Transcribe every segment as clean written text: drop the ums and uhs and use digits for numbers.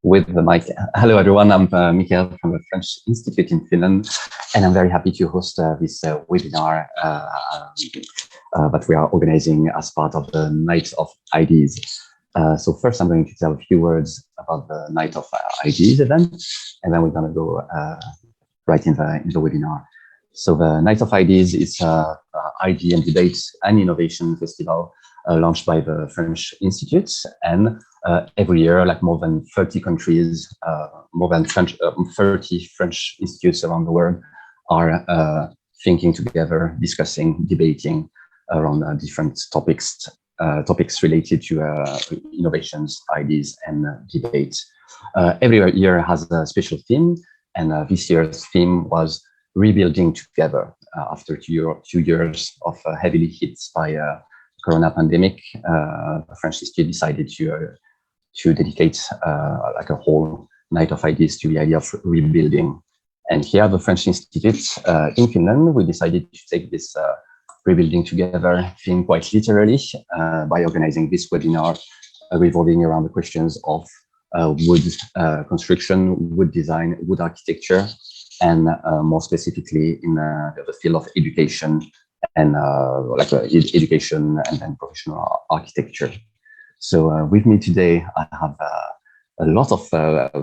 with the mic. Hello, everyone. I'm Michael from the French Institute in Finland, and I'm very happy to host this webinar that we are organizing as part of the Night of Ideas. So first, I'm going to tell a few words about the Night of Ideas event, and then we're going to go right in the webinar. So the Night of Ideas is an idea and debate and innovation festival launched by the French Institute, and every year, like more than 30 countries, more than 30 French institutes around the world are thinking together, discussing, debating around different topics related to innovations, ideas, and debate. Every year has a special theme, and this year's theme was rebuilding together. After two years of heavily hit by Corona pandemic, the French Institute decided to dedicate like a whole Night of Ideas to the idea of rebuilding. And here at the French Institute in Finland, we decided to take this rebuilding together theme quite literally by organizing this webinar revolving around the questions of wood construction, wood design, wood architecture, and more specifically in the field of education and education and professional architecture. So with me today, I have a lot of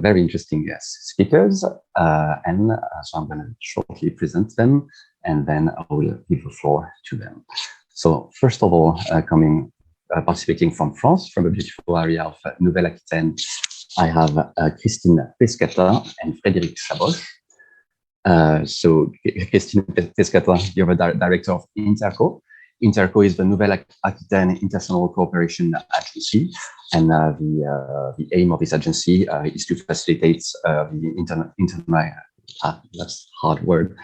very interesting speakers, and so I'm going to shortly present them, and then I will give the floor to them. So first of all, participating from France, from a beautiful area of Nouvelle-Aquitaine, I have Christine Pescata and Frédéric CHABOCHE. So Christine Pescata, you're the director of Interco. Interco is the Nouvelle-Aquitaine International Cooperation Agency, and the aim of this agency is to facilitate the that's hard word,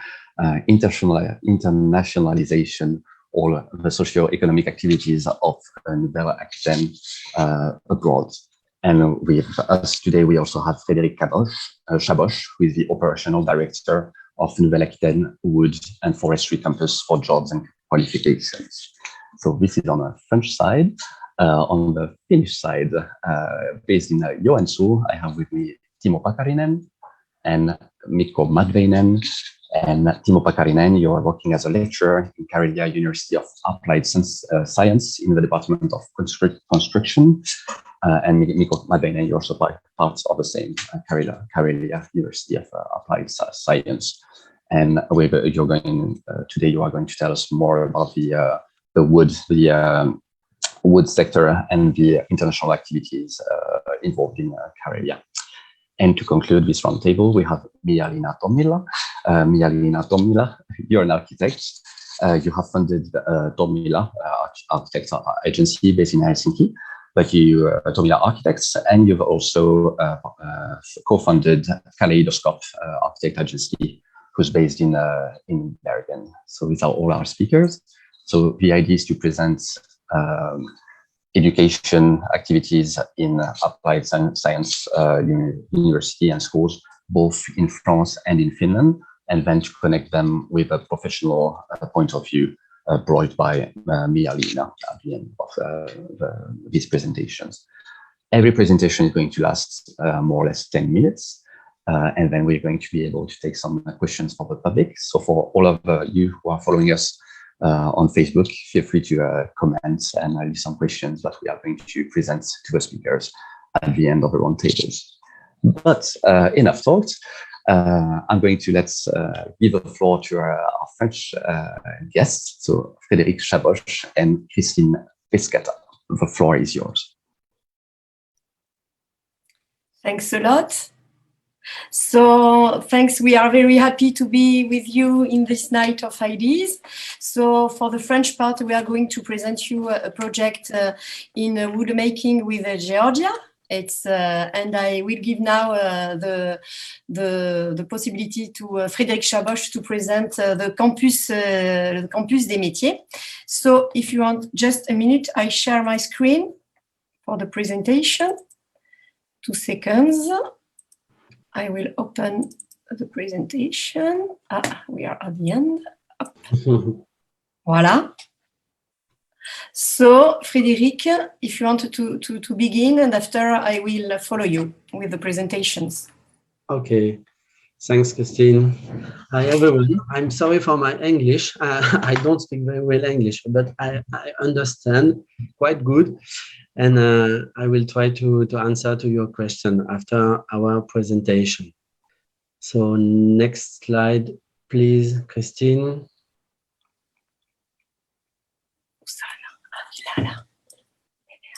internationalization, all the socio-economic activities of Nouvelle-Aquitaine abroad. And with us today, we also have Frédéric CHABOCHE, who is the operational director of Nouvelle-Aquitaine Wood and Forestry Campus for Jobs and Qualifications. So this is on the French side. On the Finnish side, based in Joensuu, I have with me Timo Pakarinen and Mikko Madveinen. And Timo Pakarinen, you are working as a lecturer in Karelia University of Applied Science in the Department of Construction. And Mikko Madveinen, you're also part of the same Karelia University of Applied Science. And today you are going to tell us more about the wood sector and the international activities involved in Karelia. And to conclude this roundtable, we have Miia-Liina Tommila. Miia-Liina Tommila, you're an architect. You have funded Tommila Architects Agency based in Helsinki, but you Tommila Architects, and you've also co-funded Kaleidoscope Architect Agency, who's based in Bergen. So these are all our speakers. So the idea is to present education activities in applied science university and schools, both in France and in Finland, and then to connect them with a professional point of view brought by Miia-Liina at the end of these presentations. Every presentation is going to last more or less 10 minutes, and then we're going to be able to take some questions from the public. So for all of you who are following us on Facebook, feel free to comment and leave some questions that we are going to present to the speakers at the end of the roundtables. But enough talked. I'm going to give the floor to our French guests, so Frédéric CHABOCHE and Christine Pescata. The floor is yours. Thanks a lot. So thanks, we are very happy to be with you in this Night of Ideas. So for the French part, we are going to present you a project in wood making with Georgia. And I will give now the possibility to Frédéric CHABOCHE to present the campus des métiers. So if you want just a minute, I share my screen for the presentation. 2 seconds. I will open the presentation. We are at the end. Voila. So, Frédéric, if you want to begin, and after I will follow you with the presentations. Okay, thanks, Christine. Hi, everyone. I'm sorry for my English. I don't speak very well English, but I understand quite good. And I will try to answer to your question after our presentation. So next slide, please, Christine.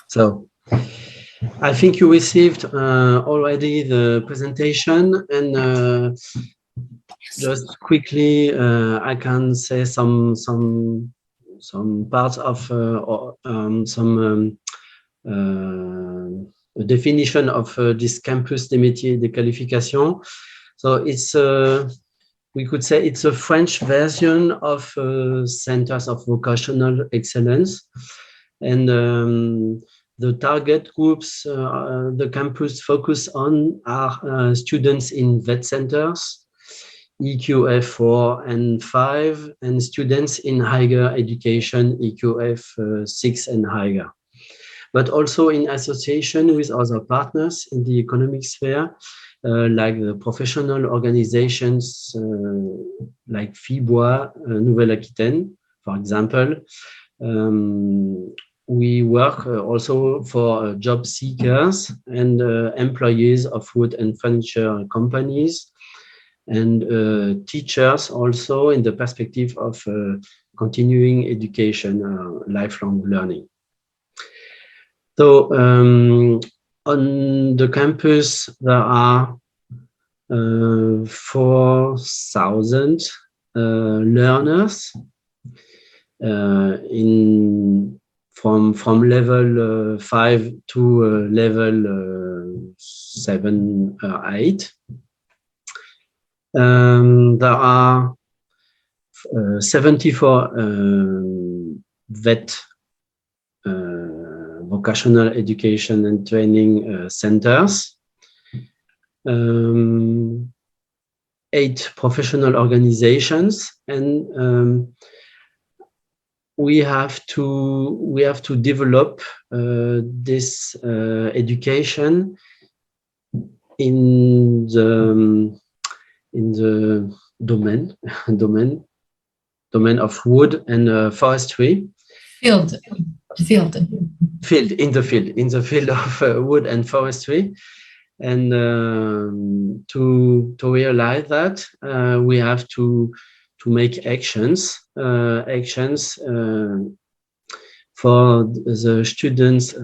So I think you received already the presentation, and just quickly I can say some parts of a definition of this campus des métiers et des qualifications. So it's we could say it's a French version of centers of vocational excellence, and the target groups the campus focus on are students in VET centers, EQF 4 and 5, and students in higher education, EQF 6 and higher. But also in association with other partners in the economic sphere, like the professional organizations like FIBOIS, Nouvelle-Aquitaine, for example. We work also for job seekers and employees of wood and furniture companies, and teachers also in the perspective of continuing education, lifelong learning. So on the campus, there are 4,000 learners from level 5 to level 7 or 8. There are 74 VET vocational education and training centers, 8 professional organizations, and we have to develop this education in the domain of wood and forestry. In the field of wood and forestry, and to realize that we have to make actions for the students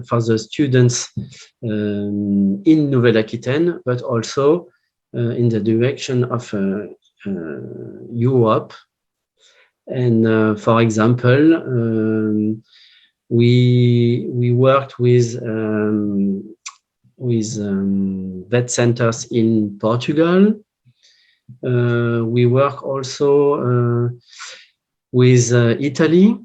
in Nouvelle-Aquitaine, but also in the direction of Europe. And for example, we worked with VET centers in Portugal. We work also with Italy.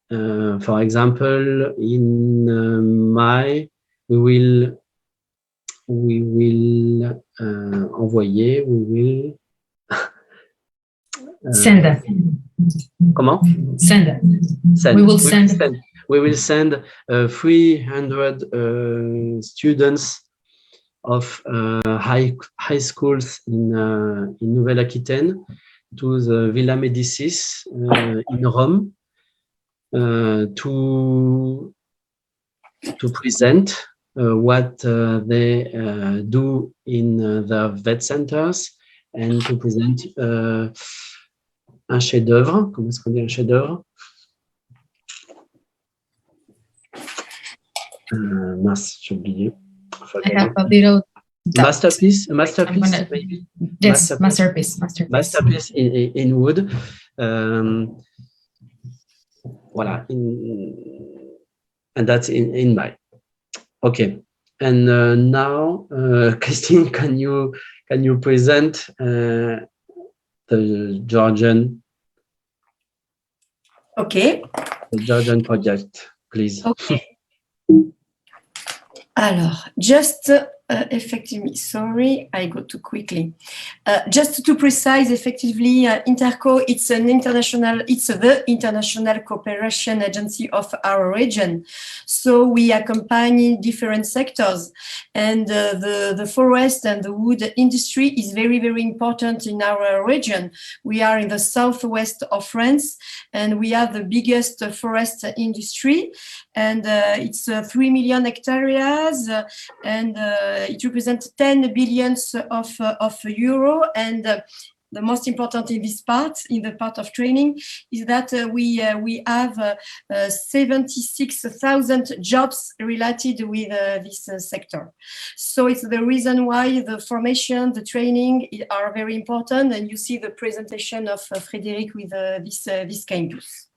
For example, in May, we will send. Comment? Send. Send. We will send. We will send 300 students of high schools in Nouvelle-Aquitaine to the Villa Médicis in Rome to present what they do in the VET centers, and to present un chef-d'œuvre. Comment est-ce qu'on dit un chef-d'œuvre? Mince, j'ai oublié. I have a little doubt. Masterpiece, maybe. Yes, masterpiece. Masterpiece in wood. Voilà, and that's in May. Okay, and now, Christine, can you present the Georgian? Okay. The Georgian project, please. Okay. Alors, just effectively, sorry, I go too quickly. Just to precise, effectively, Interco, it's the international cooperation agency of our region. So we accompany different sectors, and the forest and the wood industry is very, very important in our region. We are in the southwest of France, and we have the biggest forest industry, and it's 3 million hectares, and it represents 10 billion of euro. And the most important in this part, in the part of training, is that we have 76,000 jobs related with this sector. So it's the reason why the formation, the training are very important. And you see the presentation of Frédéric with this campus.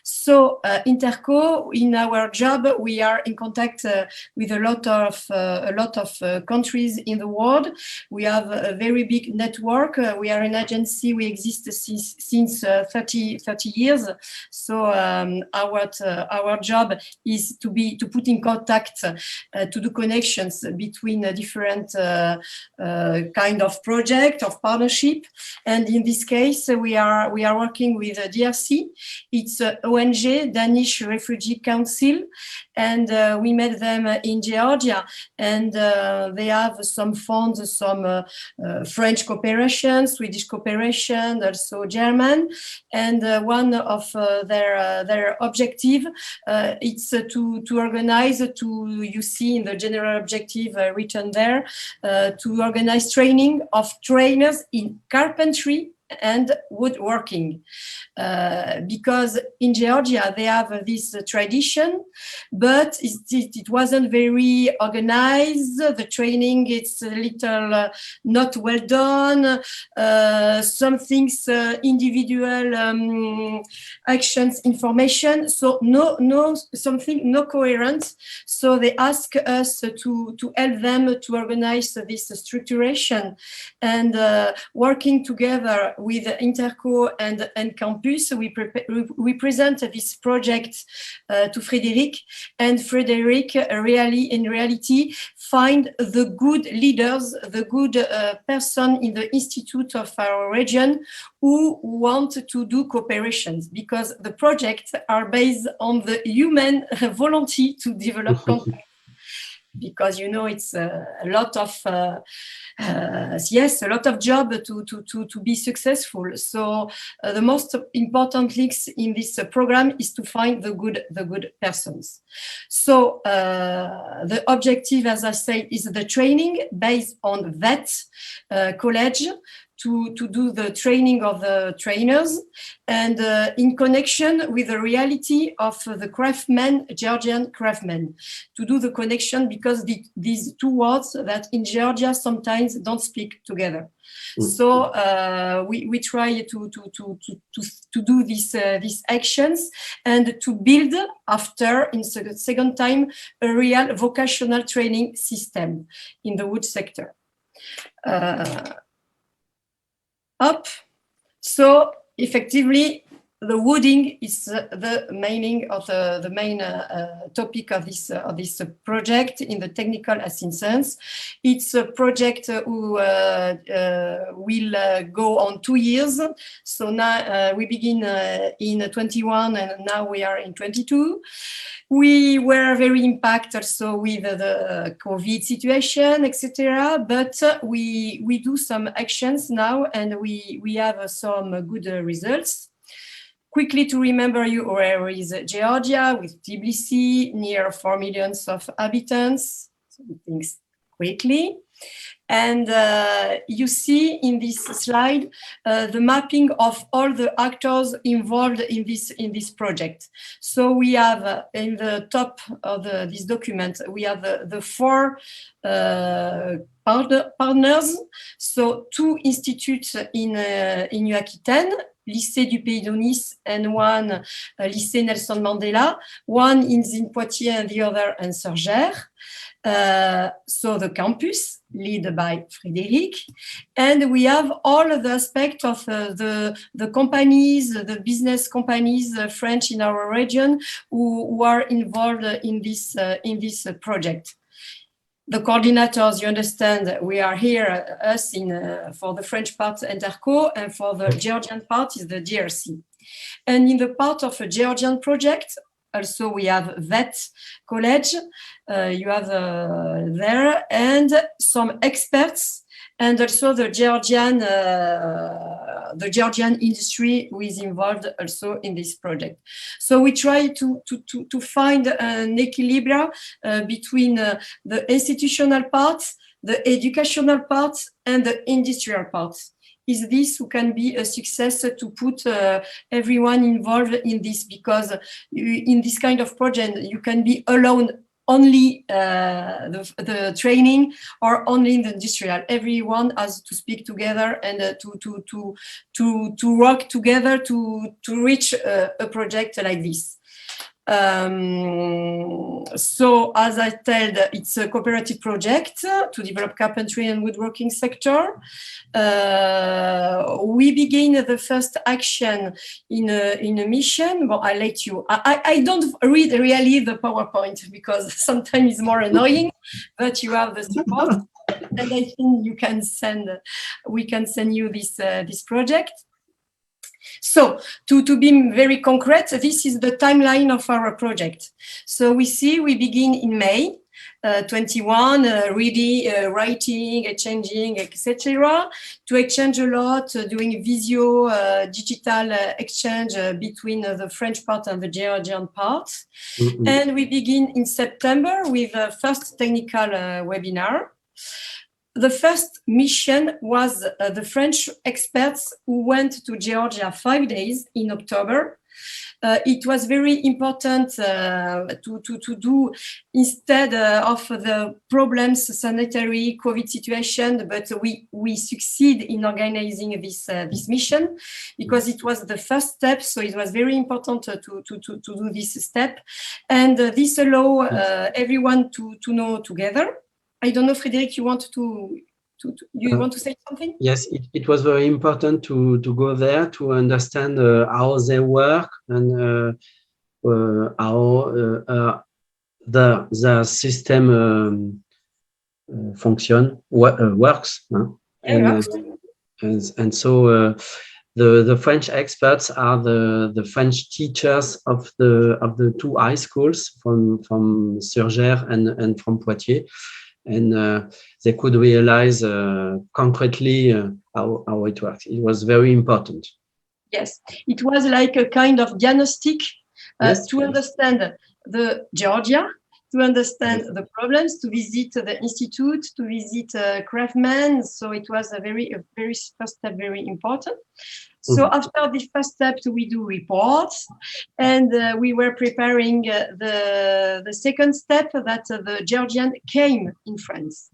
So Interco, in our job, we are in contact with a lot of countries in the world. We have a very big network. We are an agency. We exist since 30 years. So our job is to put in contact, to do connections between different kind of project, of partnership. And in this case, we are working with DRC. It's ONG, Danish Refugee Council, and we met them in Georgia, and they have some funds, some French cooperation, Swedish cooperation, also German, and one of their objective it's to organize, you see in the general objective written there, to organize training of trainers in carpentry and woodworking, because in Georgia they have this tradition, but it wasn't very organized. The training, it's a little not well done. Some things, individual actions, information. So no coherence. So they ask us to help them to organize this structuration, and working together with Interco and Campus, we present this project to Frédéric, and Frédéric in reality find the good leaders, the good person in the institute of our region who want to do cooperations, because the projects are based on the human volunteer to develop contact. Because it's a lot of a lot of job to be successful. So the most important links in this program is to find the good persons. So the objective, as I said, is the training based on that college, to do the training of the trainers, and in connection with the reality of the craftsmen, Georgian craftsmen, to do the connection, because these two words that in Georgia sometimes don't speak together. So we try to do these actions, and to build after, in second time, a real vocational training system in the wood sector. So effectively, the wooding is the main topic of this project in the technical assistance. It's a project who will go on 2 years. So now we begin in 21, and now we are in 22. We were very impacted also with the COVID situation, etc. But we do some actions now, and we have some good results. Quickly to remember you, where is Georgia with Tbilisi, near 4 million of inhabitants. So things quickly. And you see in this slide the mapping of all the actors involved in this project. So we have in the top of this document, we have the 4 partners. So 2 institutes in Aquitaine, Lycée du Pays d'Aunis, and one Lycée Nelson Mandela. One is in Poitiers and the other in Surgères. So the campus, led by Frédéric, and we have all of the aspects of the companies, the business companies, French in our region, who are involved in this project. the coordinators, you understand, we are here, us for the French part, Interco, and for the Georgian part is the DRC. And in the part of a Georgian project, also we have VET College, you have there, and some experts, and also the Georgian industry who is involved also in this project. So we try to find an equilibrium between the institutional parts, the educational parts, and the industrial parts. Is this who can be a success to put everyone involved in this? Because in this kind of project, you can be alone only the training or only in the industrial. Everyone has to speak together and to work together to reach a project like this. So as I said, it's a cooperative project to develop carpentry and woodworking sector. We begin the first action in a mission. Well, I let you. I don't read really the PowerPoint because sometimes it's more annoying, but you have the support, and I think you can we can send you this project. So to be very concrete, this is the timeline of our project. So we begin in May 21, writing, exchanging, etc. To exchange a lot, doing digital exchange between the French part and the Georgian part. Mm-hmm. And we begin in September with the first technical webinar. The first mission was the French experts who went to Georgia 5 days in October. It was very important to do instead of the problems, sanitary COVID situation, but we succeed in organizing this mission because it was the first step. So it was very important to do this step, and this allow everyone to know together. I don't know, Frédéric, you want to say something? Yes, it was very important to go there to understand how they work and how the system works. And so the French experts are the French teachers of the two high schools from Surgères and from Poitiers. And they could realize concretely how it works. It was very important. Yes, it was like a kind of diagnostic to understand the Georgia, to understand the problems, to visit the institute, to visit craftsmen. So it was a very first step, very important. So after the first step, we do reports, and we were preparing the second step that the Georgian came in France.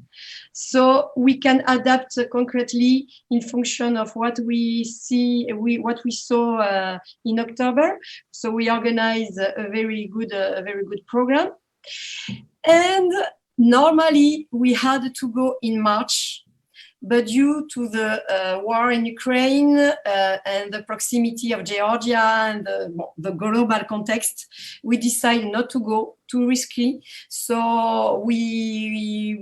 So we can adapt concretely in function of what we saw in October. So we organize a very good program. And normally we had to go in March, but due to the war in Ukraine and the proximity of Georgia and the global context, we decided not to go, too risky. So we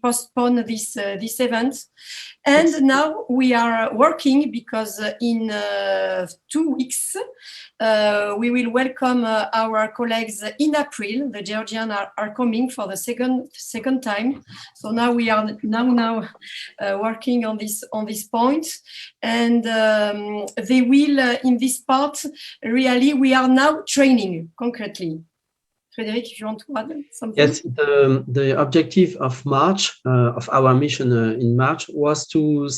postpone this event. And now we are working because in 2 weeks, we will welcome our colleagues in April. The Georgians are coming for the second time. So now we are working on this point. And they will, in this part, really, we are now training concretely. Frédéric, if you want to add something? Yes, the objective of March, of our mission in March, was to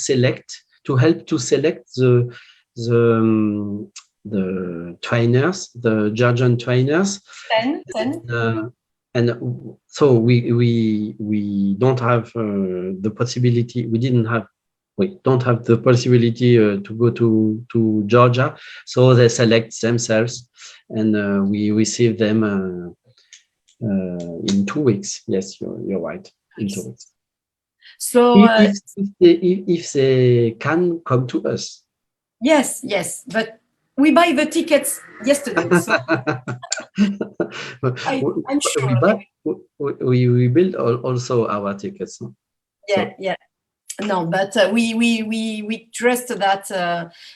help to select the trainers, the Georgian trainers. 10. And so we don't have the possibility. We don't have the possibility to go to Georgia. So they select themselves, and we receive them in 2 weeks. Yes, you're right. In 2 weeks. So if they can come to us. Yes, but we buy the tickets yesterday. So I'm sure. We build also our tickets. No? Yeah, so. Yeah. No, but we trust that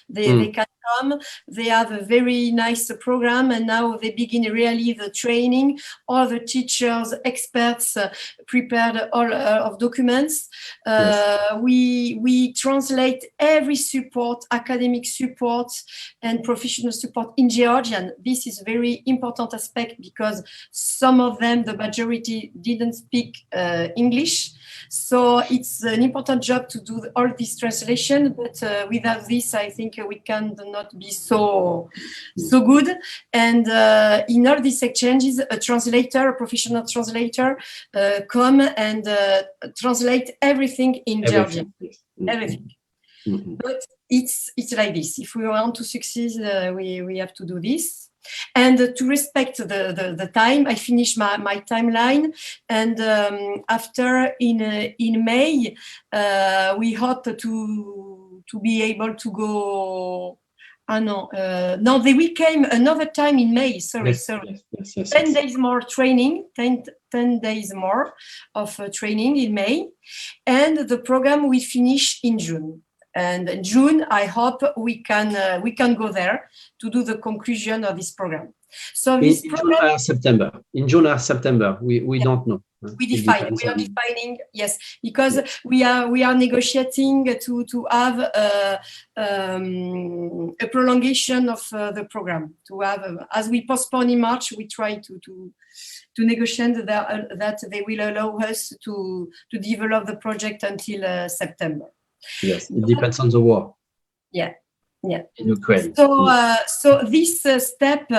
they can come. They have a very nice program, and now they begin really the training. All the teachers, experts prepared all of documents. Yes. We translate every support, academic support and professional support in Georgian. This is very important aspect because some of them, the majority, didn't speak English. So it's an important job to do all this translation, but without this, I think we can not be so good. And in all these exchanges, a translator, a professional translator, come and translate everything in Georgian. Everything. Mm-hmm. But it's like this. If we want to succeed, we have to do this. And to respect the time, I finish my timeline. And after in May, we hope to be able to go. No, they will came another time in May. Sorry. 10 days more training. 10 days more of training in May, and the program will finish in June. And in June, I hope we can go there to do the conclusion of this program. So this program, June or September. In June or September, we don't know. We are defining, yes, because we are negotiating to have a prolongation of the program. To have, as we postpone in March, we try to negotiate that they will allow us to develop the project until September. Yes, it depends on the war. Yeah. Yeah. In Ukraine. So this step,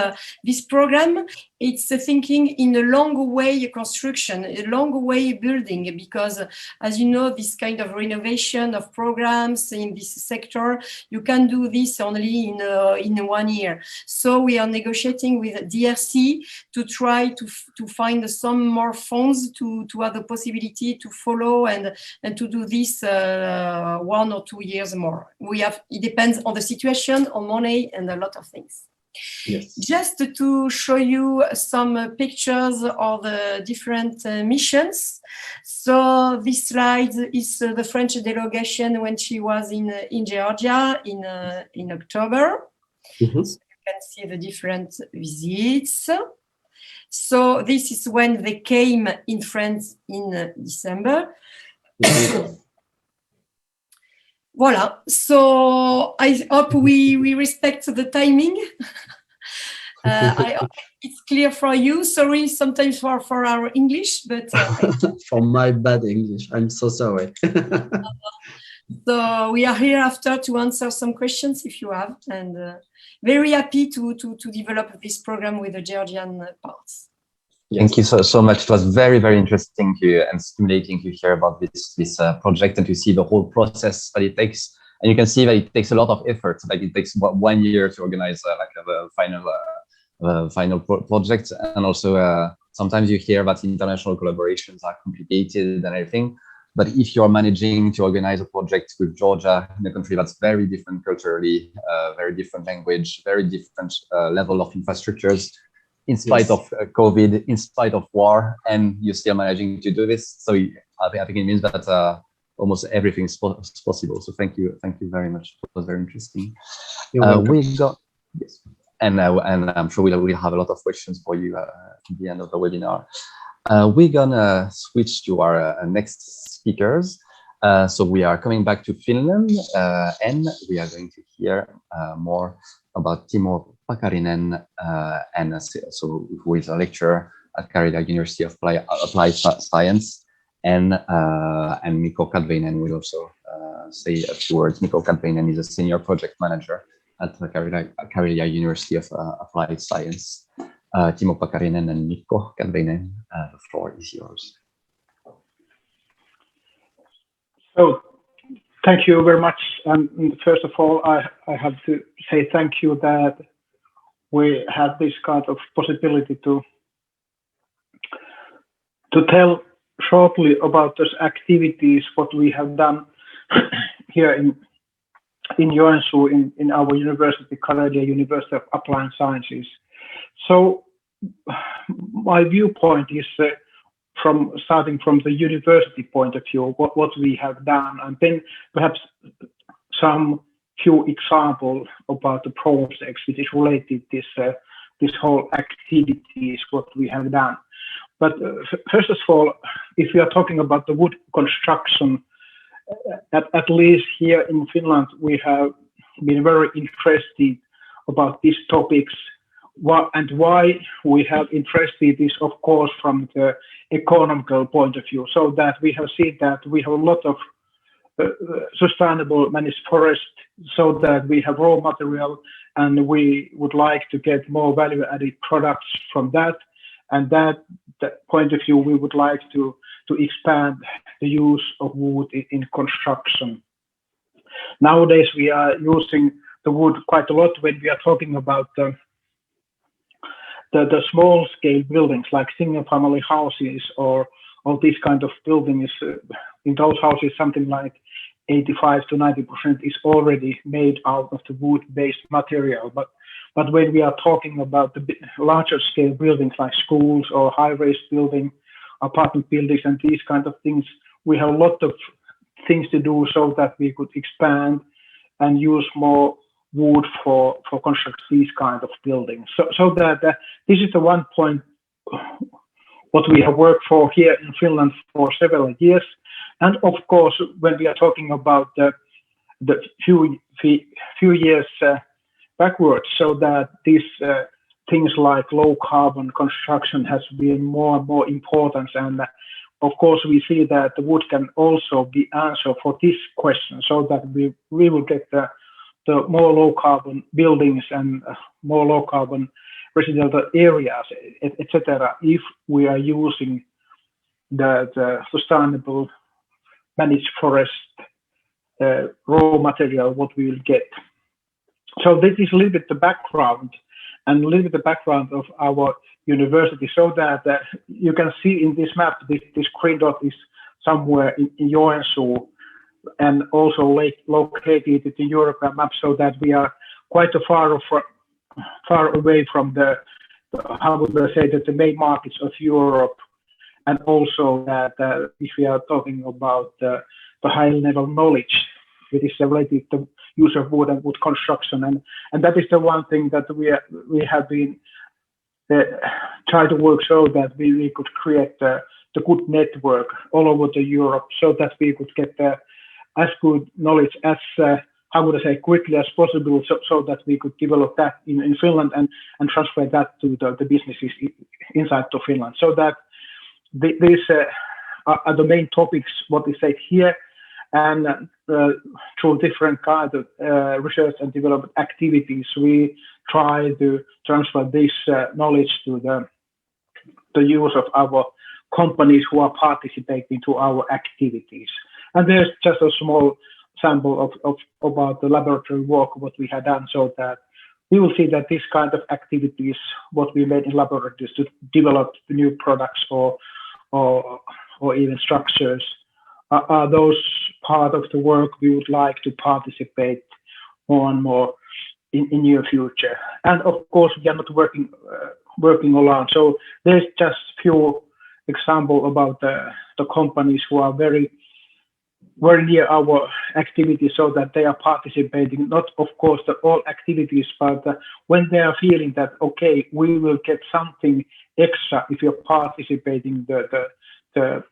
this program, it's thinking in a long way construction, a long way building, because as you know, this kind of renovation of programs in this sector, you can do this only in 1 year. So we are negotiating with DRC to try to find some more funds to have the possibility to follow and to do this 1 or 2 years more. It depends on the situation, on money, and a lot of things. Yes. Just to show you some pictures of the different missions. So this slide is the French delegation when she was in Georgia in October. Mm-hmm. So you can see the different visits. So this is when they came in France in December. Voilà, so I hope we respect the timing. I hope it's clear for you. Sorry, sometimes for our English, but for my bad English, I'm so sorry. So we are here after to answer some questions if you have, and very happy to develop this program with the Georgian parts. Yes. Thank you so much. It was very, very interesting and stimulating to hear about this project and to see the whole process that it takes. And you can see that it takes a lot of effort. Like it takes 1 year to organize the final project. And also sometimes you hear that international collaborations are complicated and everything. But if you're managing to organize a project with Georgia in a country that's very different culturally, very different language, very different level of infrastructures, in spite of COVID, in spite of war, and you're still managing to do this. So I think it means that almost everything is possible. So thank you very much. It was very interesting. Yes, and I'm sure we'll have a lot of questions for you at the end of the webinar. We're gonna switch to our next speakers. So we are coming back to Finland, and we are going to hear more about Timo Pakarinen, who is a lecturer at Karjala University of Applied Science, and Mikko Katveinen will also say a few words. Mikko Katveinen is a senior project manager at Karjala University of Applied Science. Timo Pakarinen and Mikko Katveinen, the floor is yours. So, thank you very much. First of all, I have to say thank you that we have this kind of possibility to tell shortly about those activities, what we have done here in Joensuu in our university, Karjala University of Applied Sciences. So my viewpoint is starting from the university point of view, what we have done, and then perhaps some few examples about the projects which is related to this whole activities what we have done. But first of all, if we are talking about the wood construction, at least here in Finland, we have been very interested about these topics. And why we have interested is, of course, from the economical point of view, so that we have seen that we have a lot of sustainable managed forest, so that we have raw material, and we would like to get more value-added products from that. And that point of view, we would like to expand the use of wood in construction. Nowadays, we are using the wood quite a lot when we are talking about the small-scale buildings, like single-family houses or this kind of buildings. In those houses, something like 85 to 90% is already made out of the wood-based material. But when we are talking about the larger-scale buildings like schools or high-rise building, apartment buildings, and these kind of things, we have a lot of things to do so that we could expand and use more wood for construct these kind of buildings. So that this is the one point what we have worked for here in Finland for several years. And of course, when we are talking about the few years backwards, so that these things like low carbon construction has been more and more important. And of course, we see that the wood can also be answer for this question, so that we will get the more low carbon buildings and more low carbon residential areas, etc. if we are using the sustainable managed forest raw material, what we will get. So this is a little bit the background and a little bit the background of our university, so that you can see in this map, this green dot is somewhere in Joensuu, and also located in the European map, so that we are quite far away from the how would I say that the main markets of Europe, and also that if we are talking about the high level knowledge which is related to use of wood and wood construction, and that is the one thing that we have been trying to work so that we could create the good network all over the Europe, so that we could get as good knowledge as how would I say quickly as possible, so that we could develop that in Finland and transfer that to the businesses inside of Finland. So that these are the main topics what we say here, and through different kinds of research and development activities, we try to transfer this knowledge to the use of our companies who are participating to our activities. And there's just a small sample of about the laboratory work what we had done, so that we will see that this kind of activities what we made in laboratories to develop the new products or even structures are those part of the work we would like to participate more and more in near future. And of course, we are not working alone. So there's just few example about the companies who are very near our activities, so that they are participating, not of course all activities, but when they are feeling that, okay, we will get something extra if you're participating the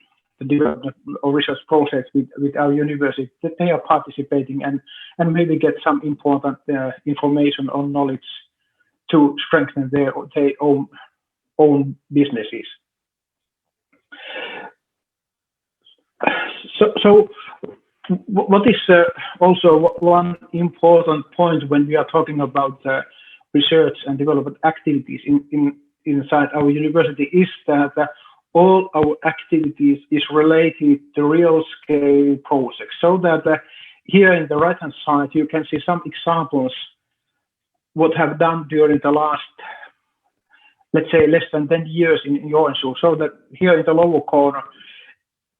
development or research process with our university, that they are participating and maybe get some important information or knowledge to strengthen their own businesses. So what is also one important point when we are talking about research and development activities inside our university is that all our activities is related to real scale projects. So that here in the right hand side you can see some examples what have done during the last, let's say, less than 10 years in Joensuu. So that here in the lower corner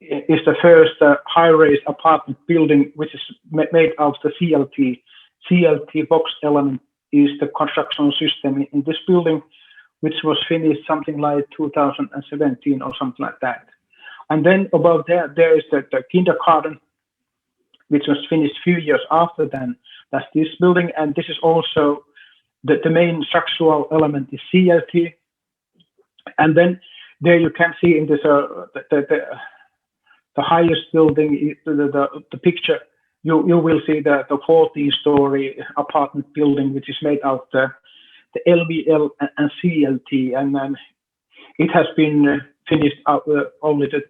is the first high-rise apartment building, which is made out of the CLT. CLT box element is the construction system in this building, which was finished something like 2017 or something like that. And then above there is the kindergarten, which was finished a few years after then. That's this building, and this is also the main structural element is CLT. And then there you can see in this the highest building, the picture. You will see the 14-story apartment building, which is made out the LVL and CLT, and then it has been finished only a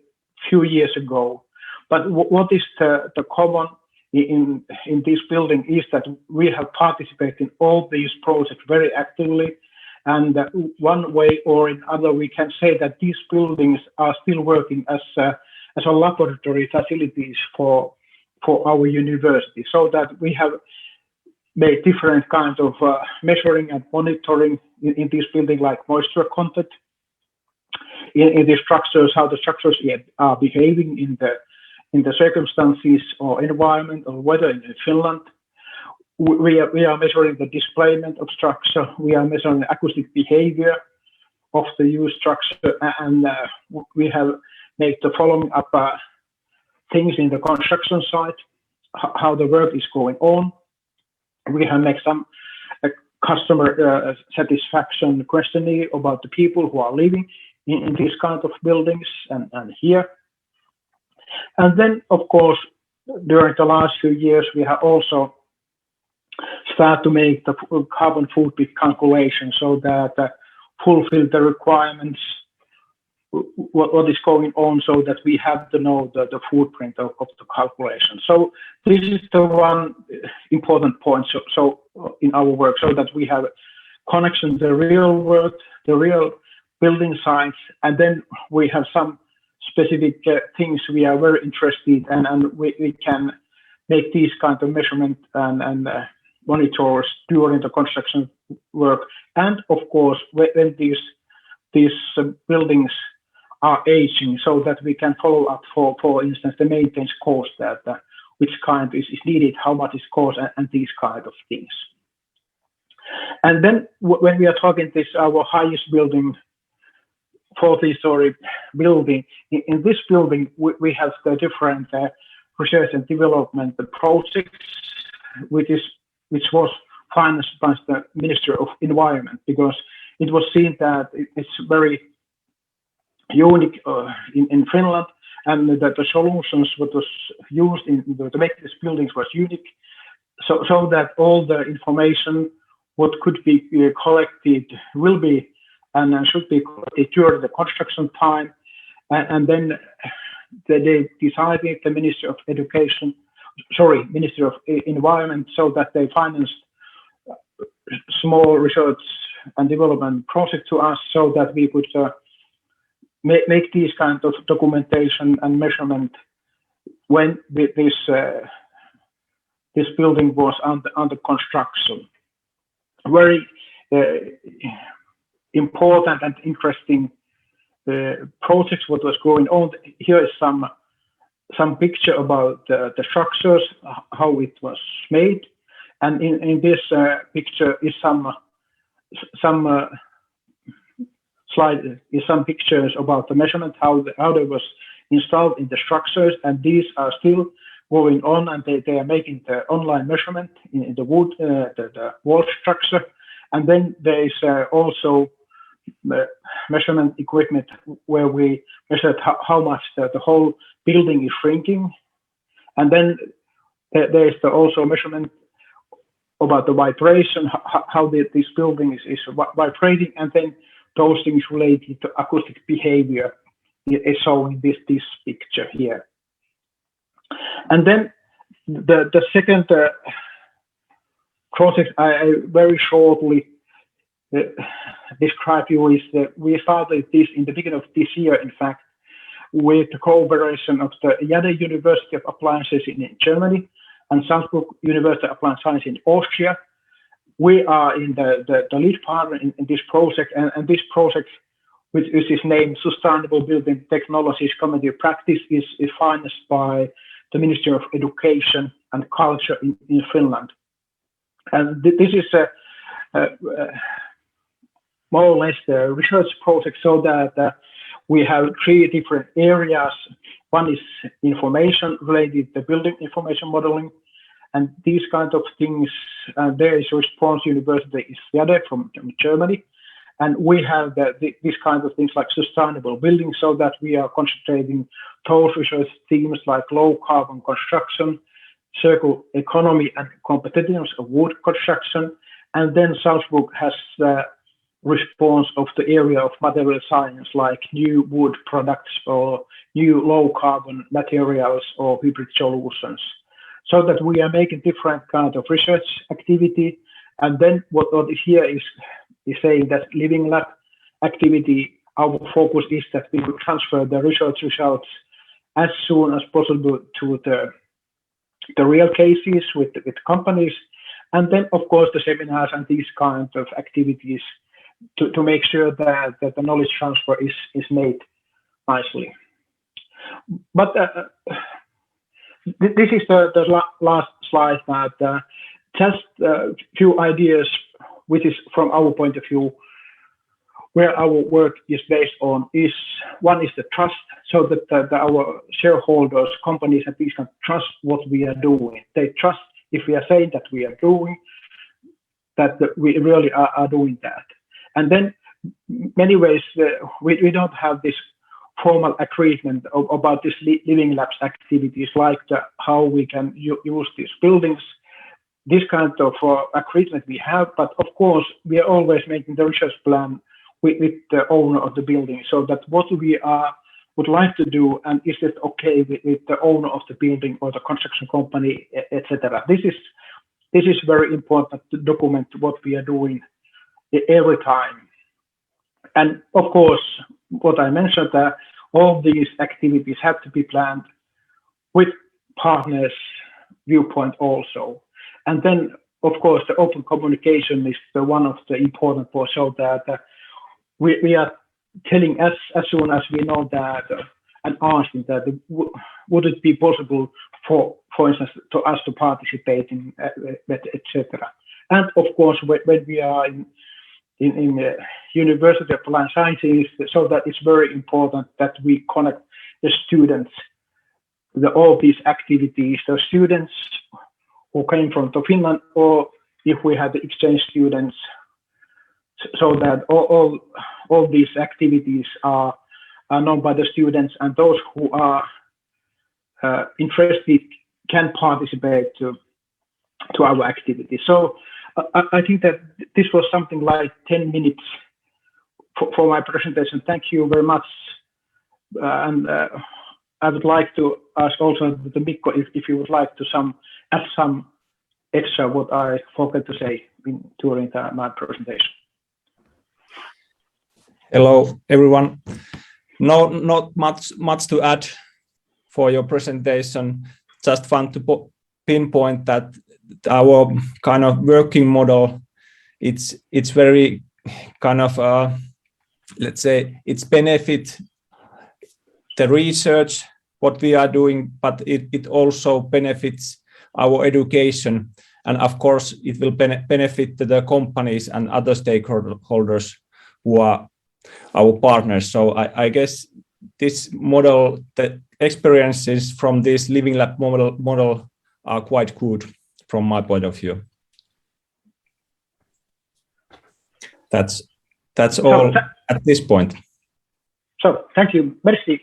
few years ago. But what is the common in this building is that we have participated in all these projects very actively, and one way or another we can say that these buildings are still working as a laboratory facilities for our university, so that we have made different kinds of measuring and monitoring in this building, like moisture content in the structures, how the structures are behaving in the circumstances or environment or weather in Finland. We are measuring the displacement of structure. We are measuring the acoustic behavior of the used structure, and we have made the following up things in the construction site, how the work is going on. We have made some customer satisfaction questionnaire about the people who are living in these kind of buildings and here. And then, of course, during the last few years, we have also started to make the carbon footprint calculation so that fulfill the requirements, what is going on, so that we have to know the footprint of the calculation. So this is the one important point so in our work, so that we have connection to the real world, the real building sites, and then we have some specific things we are very interested in, and we can make these kind of measurement and monitors during the construction work. And of course, when these buildings are aging, so that we can follow up for instance, the maintenance cost, that which kind is needed, how much is cost, and these kind of things. And then when we are talking this, our highest building, 40-story building, in this building we have the different research and development projects, which was financed by the Ministry of Environment, because it was seen that it's very unique in Finland, and that the solutions what was used to make these buildings was unique, so that all the information what could be collected will be and should be collected during the construction time, and then they decided, the Ministry of Ministry of Environment, so that they financed small research and development project to us, so that we could make these kind of documentation and measurement when this building was under construction. Very important and interesting projects what was going on. Here is some picture about the structures, how it was made, and in this picture is some slide is some pictures about the measurement, how they was installed in the structures, and these are still going on, and they are making the online measurement in the wood, the wall structure, and then there is also measurement equipment where we measured how much the whole building is shrinking, and then there is also measurement about the vibration, how this building is vibrating, and then those things related to acoustic behavior is shown in this picture here. And then the second project I very shortly describe you is that we started this in the beginning of this year, in fact, with the cooperation of the Jade University of Applied Sciences in Germany and Salzburg University of Applied Science in Austria. We are in the lead partner in this project, and this project, which is named Sustainable Building Technologies Community Practice, is financed by the Ministry of Education and Culture in Finland. And this is more or less the research project, so that we have 3 different areas. One is information related to building information modeling, and these kind of things. There is a response university is the other from Germany, and we have these kind of things like sustainable building, so that we are concentrating those research themes like low carbon construction, circular economy, and competitiveness of wood construction. And then Salzburg has the response of the area of material science, like new wood products or new low carbon materials or hybrid solutions, so that we are making different kind of research activity. And then what here is saying that living lab activity, our focus is that we will transfer the research results as soon as possible to the real cases with companies. And then, of course, the seminars and these kinds of activities to make sure that the knowledge transfer is made nicely. But this is the last slide, that just a few ideas, which is from our point of view, where our work is based on. One is the trust, so that our shareholders, companies, and these can trust what we are doing. They trust if we are saying that we are doing, that we really are doing that. And then many ways we don't have this formal agreement about this living labs activities, like how we can use these buildings. This kind of agreement we have, but of course we are always making the research plan with the owner of the building, so that what we would like to do, and is it okay with the owner of the building or the construction company, etc. This is very important to document what we are doing every time. And of course, what I mentioned, all these activities have to be planned with partners' viewpoint also. And then, of course, the open communication is one of the important parts, so that we are telling as soon as we know that and asking that would it be possible for instance, to us to participate in, etc. And of course, when we are in the University of Applied Sciences, so that it's very important that we connect the students, all these activities, the students who came from Finland, or if we have the exchange students, so that all these activities are known by the students, and those who are interested can participate to our activity. So I think that this was something like 10 minutes for my presentation. Thank you very much. And I would like to ask also the Mikko if you would like to add some extra what I forgot to say during my presentation. Hello, everyone. No, not much to add for your presentation. Just want to pinpoint that our kind of working model, it's very kind of let's say it's benefit the research what we are doing, but it also benefits our education, and of course it will benefit the companies and other stakeholders who are our partners. So I guess this model, the experiences from this living lab model are quite good from my point of view. That's all at this point. So thank you. Merci.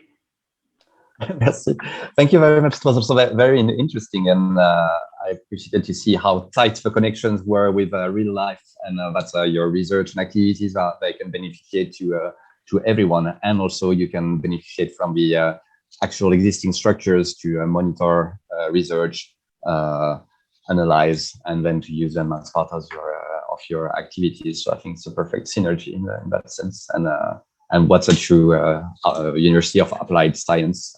Merci. Thank you very much. It was also very interesting, and I appreciated to see how tight the connections were with real life, and that your research and activities they can benefit to everyone, and also you can benefit from the actual existing structures to monitor research, analyze, and then to use them as part of your activities. So I think it's a perfect synergy in that sense, and what's a true University of Applied Science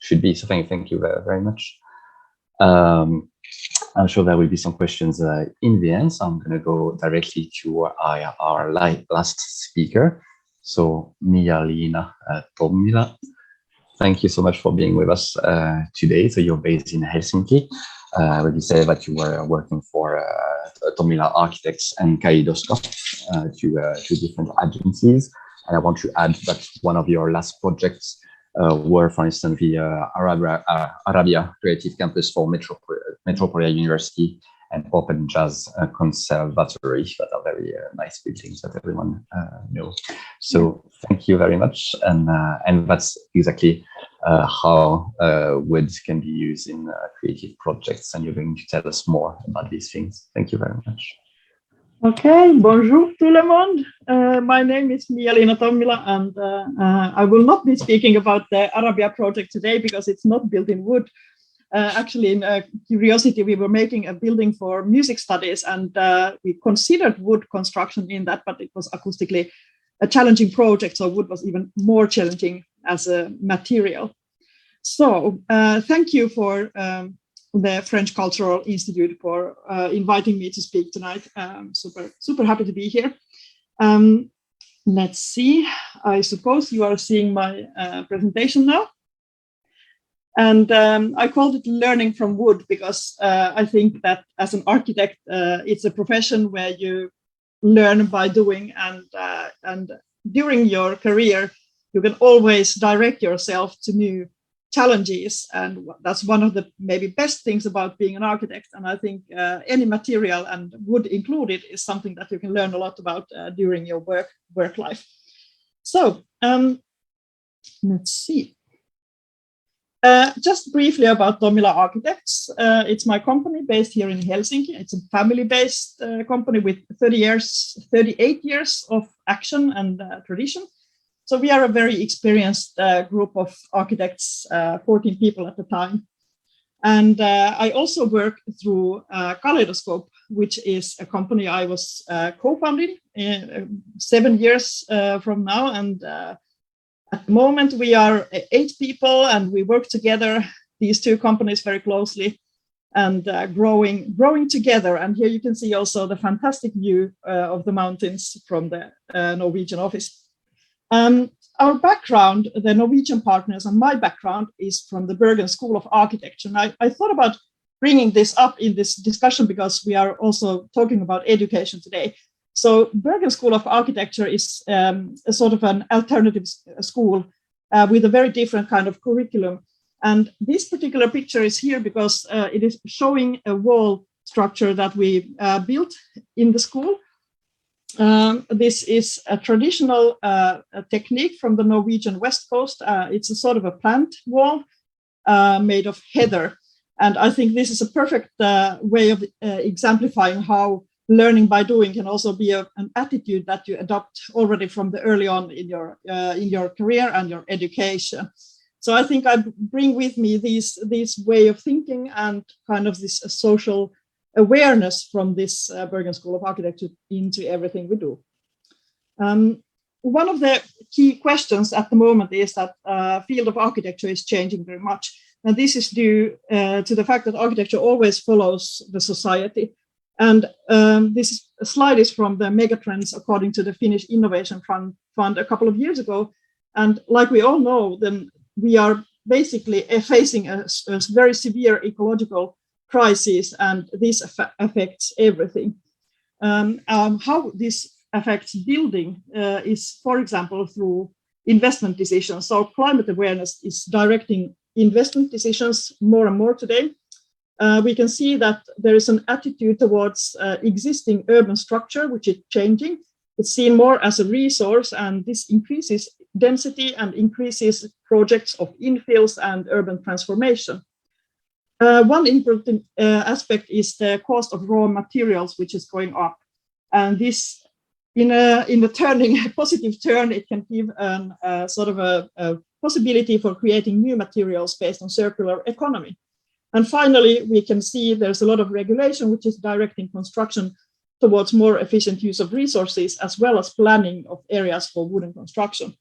should be. So thank you very much. I'm sure there will be some questions in the end, so I'm going to go directly to our last speaker. So Miia-Liina Tommila, thank you so much for being with us today. So you're based in Helsinki. Would you say that you were working for Tommila Architects and Kaleidoscope, two different agencies? And I want to add that one of your last projects were, for instance, the Arabia Creative Campus for Metropolia University and Open Jazz Conservatory, that are very nice buildings that everyone knows. So thank you very much. And that's exactly how wood can be used in creative projects. And you're going to tell us more about these things. Thank you very much. Okay, bonjour tout le monde. My name is Miia-Liina Tommila, and I will not be speaking about the Arabia project today because it's not built in wood. Actually, in curiosity, we were making a building for music studies, and we considered wood construction in that, but it was acoustically a challenging project, so wood was even more challenging as a material. So thank you for the French Cultural Institute for inviting me to speak tonight. Super happy to be here. Let's see, I suppose you are seeing my presentation now. And I called it Learning from Wood because I think that as an architect, it's a profession where you learn by doing, and during your career, you can always direct yourself to new challenges. And that's one of the maybe best things about being an architect. And I think any material, and wood included, is something that you can learn a lot about during your work life. So let's see. Just briefly about Tommila Architects. It's my company based here in Helsinki. It's a family-based company with 38 years of action and tradition. So we are a very experienced group of architects, 14 people at the time. And I also work through Kaleidoscope, which is a company I was co-founding 7 years from now. And at the moment, we are 8 people, and we work together, these two companies, very closely, and growing together. And here you can see also the fantastic view of the mountains from the Norwegian office. Our background, the Norwegian partners, and my background is from the Bergen School of Architecture. And I thought about bringing this up in this discussion because we are also talking about education today. So Bergen School of Architecture is a sort of an alternative school with a very different kind of curriculum. And this particular picture is here because it is showing a wall structure that we built in the school. This is a traditional technique from the Norwegian West Coast. It's a sort of a plant wall made of heather. And I think this is a perfect way of exemplifying how learning by doing can also be an attitude that you adopt already from the early on in your career and your education. So I think I bring with me this way of thinking and kind of this social awareness from this Bergen School of Architecture into everything we do. One of the key questions at the moment is that field of architecture is changing very much. And this is due to the fact that architecture always follows the society. And this slide is from the megatrends according to the Finnish Innovation Fund a couple of years ago. And like we all know, then we are basically facing a very severe ecological crisis, and this affects everything. How this affects building is, for example, through investment decisions. So climate awareness is directing investment decisions more and more today. We can see that there is an attitude towards existing urban structure, which is changing. It's seen more as a resource, and this increases density and increases projects of infills and urban transformation. One important aspect is the cost of raw materials, which is going up. And this, in a turning positive turn, it can give sort of a possibility for creating new materials based on circular economy. And finally, we can see there's a lot of regulation which is directing construction towards more efficient use of resources, as well as planning of areas for wooden construction.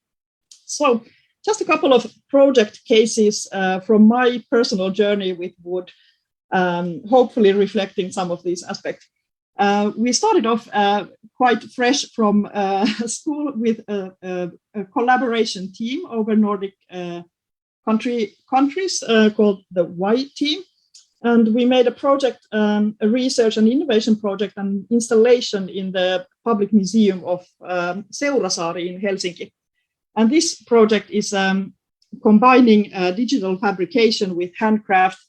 So just a couple of project cases from my personal journey with wood, hopefully reflecting some of these aspects. We started off quite fresh from school with a collaboration team over Nordic countries called the Y team. And we made a project, a research and innovation project and installation in the public museum of Seurasaari in Helsinki. And this project is combining digital fabrication with handcraft,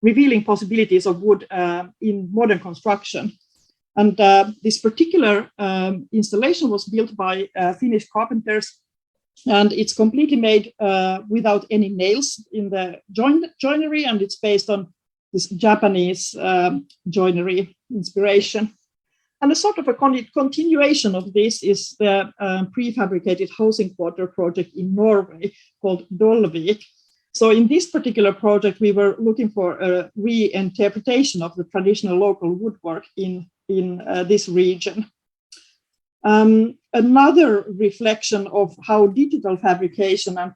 revealing possibilities of wood in modern construction. And this particular installation was built by Finnish carpenters, and it's completely made without any nails in the joinery, and it's based on this Japanese joinery inspiration. And a sort of a continuation of this is the prefabricated housing quarter project in Norway called Dolvik. So in this particular project, we were looking for a reinterpretation of the traditional local woodwork in this region. Another reflection of how digital fabrication and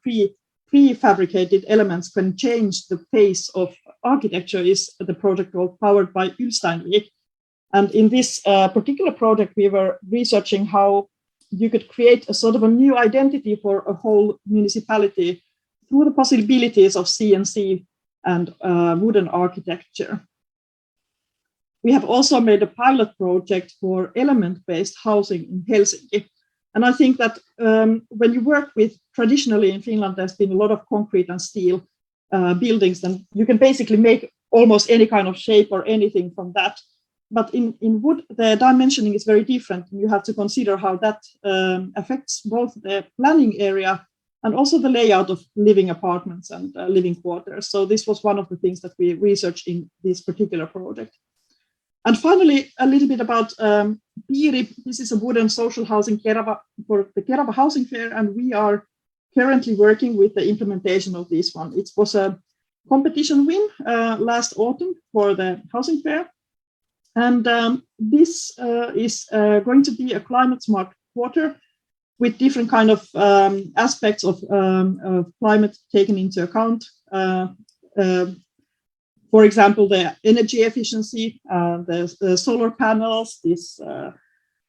prefabricated elements can change the face of architecture is the project called Powered by Ulsteinvik. And in this particular project, we were researching how you could create a sort of a new identity for a whole municipality through the possibilities of CNC and wooden architecture. We have also made a pilot project for element-based housing in Helsinki. And I think that when you work with, traditionally in Finland, there's been a lot of concrete and steel buildings, then you can basically make almost any kind of shape or anything from that. But in wood, the dimensioning is very different. You have to consider how that affects both the planning area and also the layout of living apartments and living quarters. So this was one of the things that we researched in this particular project. And finally, a little bit about Piiri. This is a wooden social housing for the Kerava Housing Fair, and we are currently working with the implementation of this one. It was a competition win last autumn for the housing fair. And this is going to be a climate smart quarter with different kind of aspects of climate taken into account. For example, the energy efficiency, the solar panels, this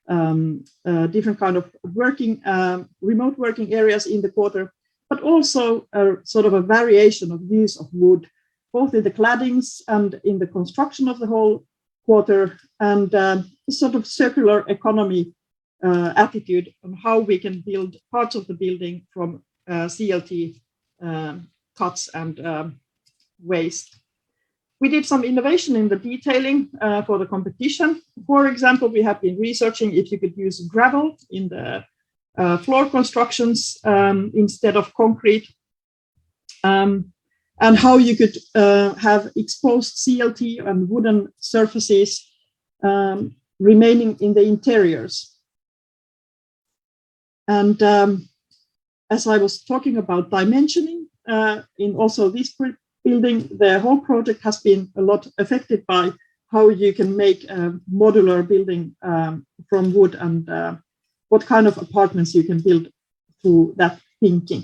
different kind of working, remote working areas in the quarter, but also a sort of a variation of use of wood, both in the claddings and in the construction of the whole quarter, and a sort of circular economy attitude on how we can build parts of the building from CLT cuts and waste. We did some innovation in the detailing for the competition. For example, we have been researching if you could use gravel in the floor constructions instead of concrete, and how you could have exposed CLT and wooden surfaces remaining in the interiors. And as I was talking about dimensioning, in also this building, the whole project has been a lot affected by how you can make a modular building from wood and what kind of apartments you can build through that thinking.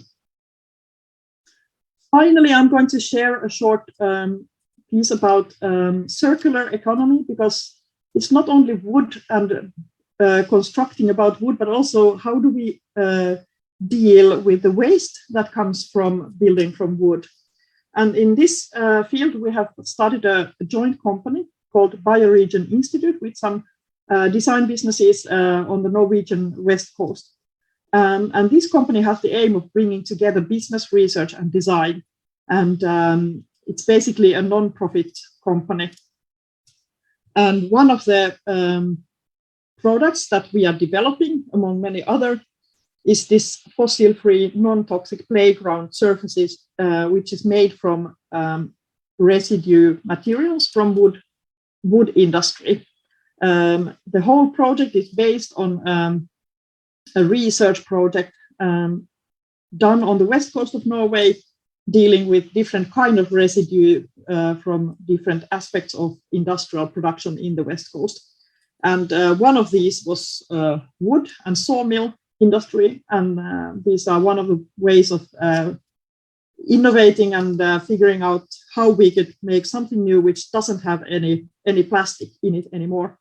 Finally, I'm going to share a short piece about circular economy, because it's not only wood and constructing about wood, but also how do we deal with the waste that comes from building from wood. And in this field, we have started a joint company called Bioregion Institute with some design businesses on the Norwegian west coast. And this company has the aim of bringing together business, research, and design. And it's basically a non-profit company. And one of the products that we are developing, among many other, is this fossil-free, non-toxic playground surfaces, which is made from residue materials from wood industry. The whole project is based on a research project done on the west coast of Norway, dealing with different kind of residue from different aspects of industrial production in the west coast. And one of these was wood and sawmill industry, and these are one of the ways of innovating and figuring out how we could make something new which doesn't have any plastic in it anymore.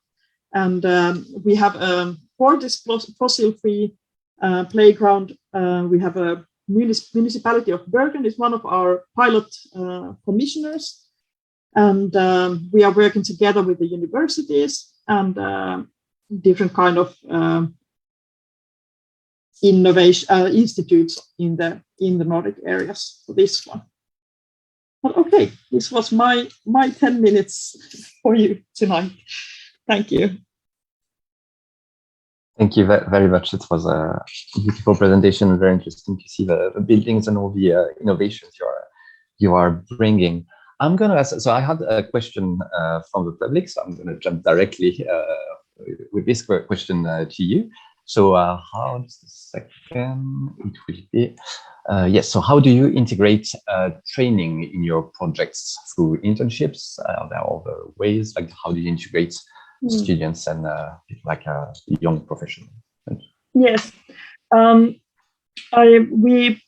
And we have for this fossil-free playground, we have a municipality of Bergen is one of our pilot commissioners, And we are working together with the universities and different kind of innovation institutes in the Nordic areas for this one. But okay, this was my 10 minutes for you tonight. Thank you. Thank you very much. It was a beautiful presentation, very interesting to see the buildings and all the innovations you are bringing. I'm going to ask, so I had a question from the public, so I'm going to jump directly with this question to you. So how, just a second, it will be, yes, so how do you integrate training in your projects through internships? Are there other ways, like how do you integrate students and people like young professionals? Yes, we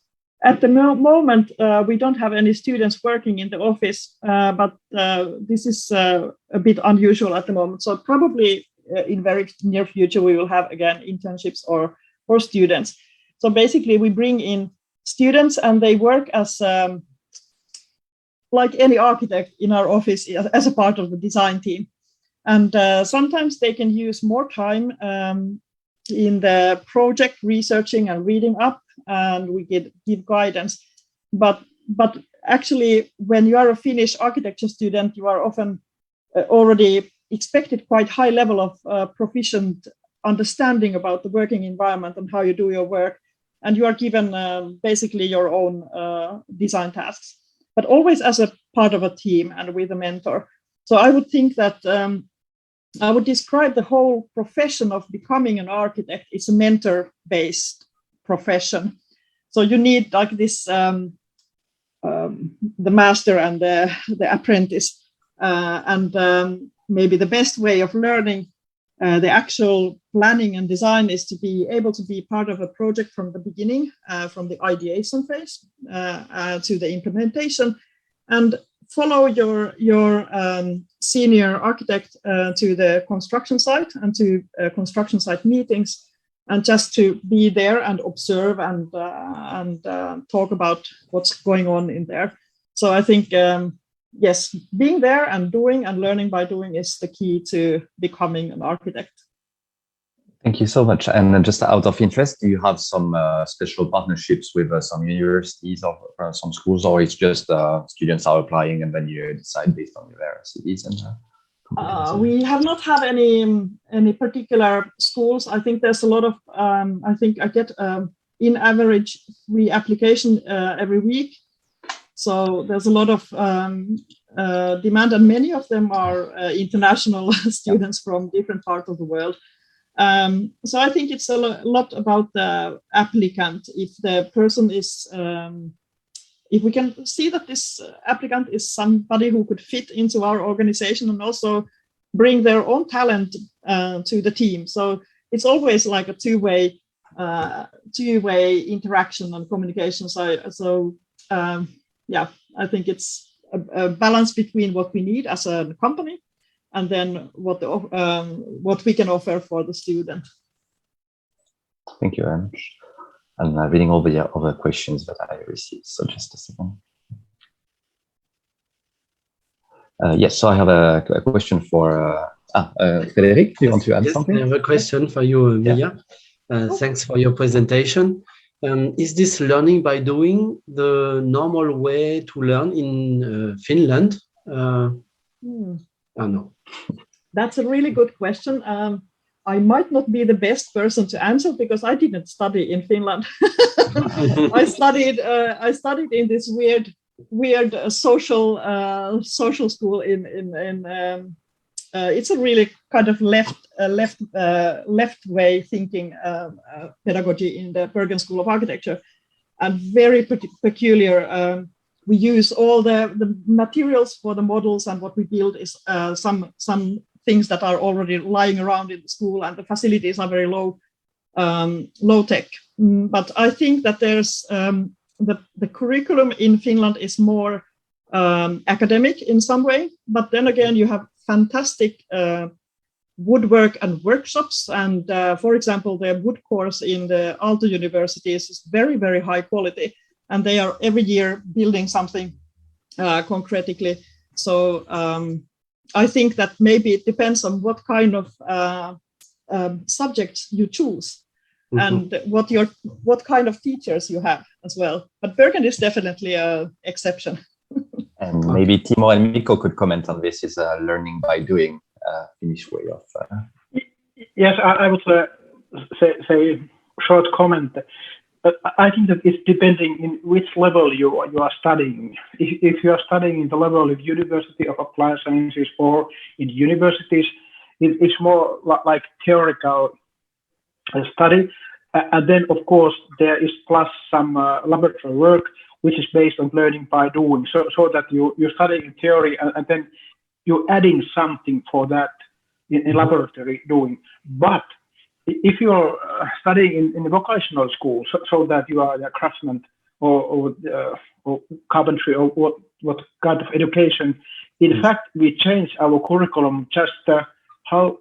at the moment we don't have any students working in the office, but this is a bit unusual at the moment. So probably in very near future we will have again internships or students. So basically we bring in students and they work as like any architect in our office as a part of the design team. And sometimes they can use more time in the project researching and reading up, and we give guidance. But actually, when you are a Finnish architecture student, you are often already expected quite high level of proficient understanding about the working environment and how you do your work. And you are given basically your own design tasks, but always as a part of a team and with a mentor. So I would think that I would describe the whole profession of becoming an architect. It's a mentor-based profession. So you need like this, the master and the apprentice. Maybe the best way of learning the actual planning and design is to be able to be part of a project from the beginning, from the ideation phase to the implementation, and follow your senior architect to the construction site and to construction site meetings, and just to be there and observe and talk about what's going on in there. So I think, yes, being there and doing and learning by doing is the key to becoming an architect. Thank you so much. And just out of interest, do you have some special partnerships with some universities or some schools, or it's just students are applying and then you decide based on their CVs and we have not had any particular schools. I think there's a lot of, I think I get in average 3 applications every week. So there's a lot of demand, and many of them are international students from different parts of the world. So I think it's a lot about the applicant. If the person is, if we can see that this applicant is somebody who could fit into our organization and also bring their own talent to the team. So it's always like a two-way interaction and communication. So yeah, I think it's a balance between what we need as a company and then what we can offer for the student. Thank you very much. I'm reading all the other questions that I received, so just a second. Yes, so I have a question for Frédéric. Do you want to add something? I have a question for you, Miia. Thanks for your presentation. Is this learning by doing the normal way to learn in Finland? No. That's a really good question. I might not be the best person to answer because I didn't study in Finland. I studied in this weird social school in it's a really kind of left way thinking pedagogy in the Bergen School of Architecture, and very peculiar. We use all the materials for the models, and what we build is some things that are already lying around in the school, and the facilities are very low tech. But I think that there's the curriculum in Finland is more academic in some way, but then again you have fantastic woodwork and workshops, and for example the wood course in the Aalto universities is very, very high quality, and they are every year building something concretely. So I think that maybe it depends on what kind of subjects you choose and what kind of teachers you have as well. But Bergen is definitely an exception. And maybe Timo and Mikko could comment on this. Is learning by doing Finnish way of. Yes, I would say short comment. But I think that it's depending in which level you are studying. If you are studying in the level of University of Applied Sciences or in universities, it's more like theoretical study. And then, of course, there is plus some laboratory work, which is based on learning by doing. So that you're studying in theory and then you're adding something for that in laboratory doing. But if you're studying in a vocational school, so that you are a craftsman or carpentry or what kind of education, in fact, we changed our curriculum just how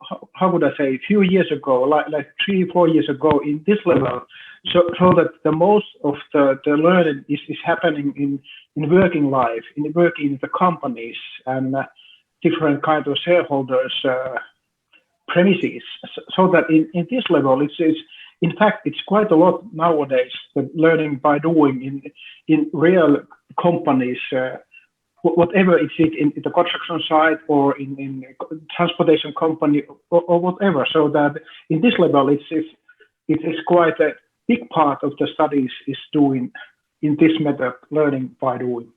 would I say, a few years ago, like 3-4 years ago in this level, so that the most of the learning is happening in working life, in working in the companies and different kind of shareholders premises, so that in this level it's in fact it's quite a lot nowadays, the learning by doing in real companies, whatever it's in the construction site or in transportation company or whatever, so that in this level it is quite a big part of the studies is doing in this method, learning by doing.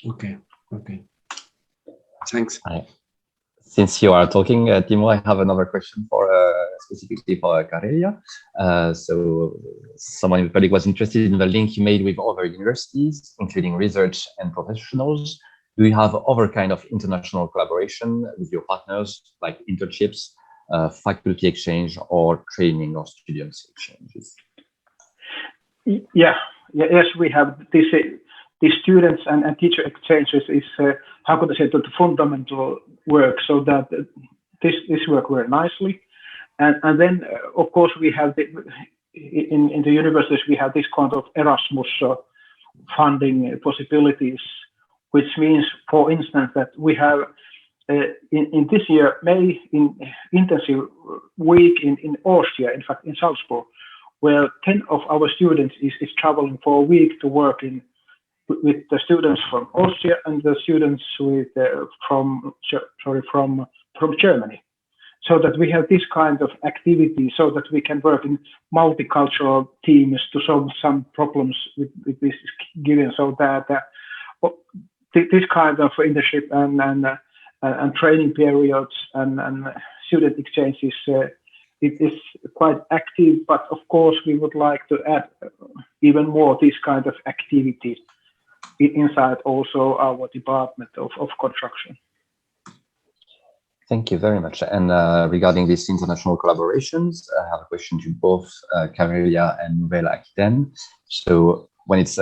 Okay. Thanks. Since you are talking, Timo, I have another question for specifically for Karelia. So someone in the public was interested in the link you made with other universities, including research and professionals. Do you have other kind of international collaboration with your partners, like internships, faculty exchange, or training or students exchanges? Yes, we have this. The students and teacher exchanges is how could I say, the fundamental work, so that this work very nicely, and then of course we have in the universities we have this kind of Erasmus funding possibilities, which means, for instance, that we have in this year May in intensive week in Austria, in fact in Salzburg, where 10 of our students is traveling for a week to work with the students from Austria and the students from Germany, so that we have this kind of activity, so that we can work in multicultural teams to solve some problems with this given, so that this kind of internship and training periods and student exchanges, it is quite active. But of course, we would like to add even more this kind of activity inside also our department of construction. Thank you very much. And regarding these international collaborations, I have a question to both Karelia and Nouvelle-Aquitaine. So when it's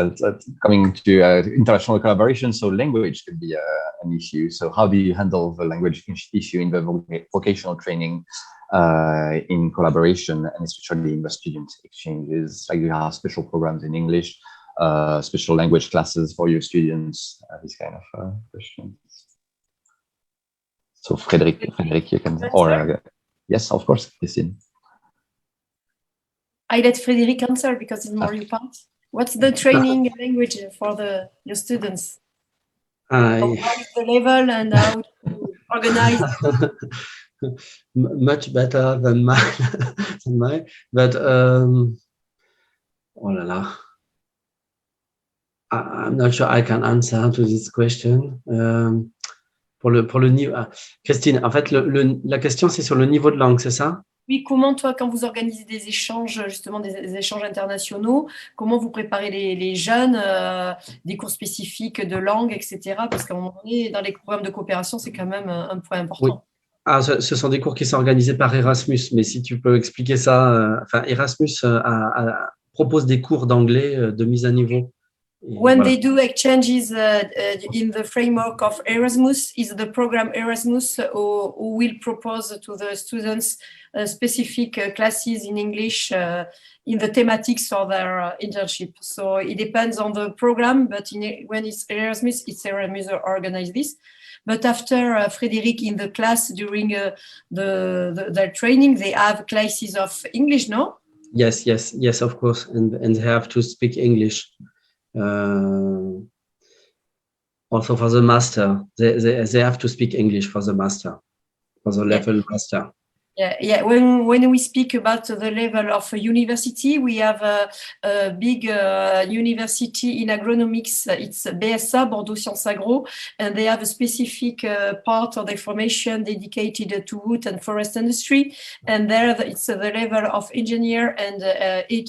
coming to international collaboration, so language could be an issue. So how do you handle the language issue in the vocational training in collaboration, and especially in the student exchanges? Like, you have special programs in English, special language classes for your students, this kind of questions. So Frédéric, you can, or yes, of course, Christine. I let Frédéric answer because it's more your part. What's the training language for your students? What is the level and how to organize? Much better than mine, but oh la la. I'm not sure I can answer to this question. Pour le niveau, Christine, en fait, la question c'est sur le niveau de langue, c'est ça? Oui, comment toi, quand vous organisez des échanges, justement des échanges internationaux, comment vous préparez les jeunes, des cours spécifiques de langue, etc. Parce qu'à un moment donné, dans les programmes de coopération, c'est quand même un point important. Oui. Ah, ce sont des cours qui sont organisés par Erasmus, mais si tu peux expliquer ça, enfin, Erasmus propose des cours d'anglais de mise à niveau when they do exchanges in the framework of Erasmus, is the program Erasmus who will propose to the students specific classes in English in the thematics of their internship. So it depends on the program, but when it's Erasmus who organize this. But after Frédéric in the class during their training, they have classes of English, no? Yes, of course, and they have to speak English. Also for the master, they have to speak English for the master, for the level master. Yeah. When we speak about the level of a university, we have a big university in agronomics. It's BSA, Bordeaux Sciences Agro, and they have a specific part of their formation dedicated to wood and forest industry. And there, it's the level of engineer, and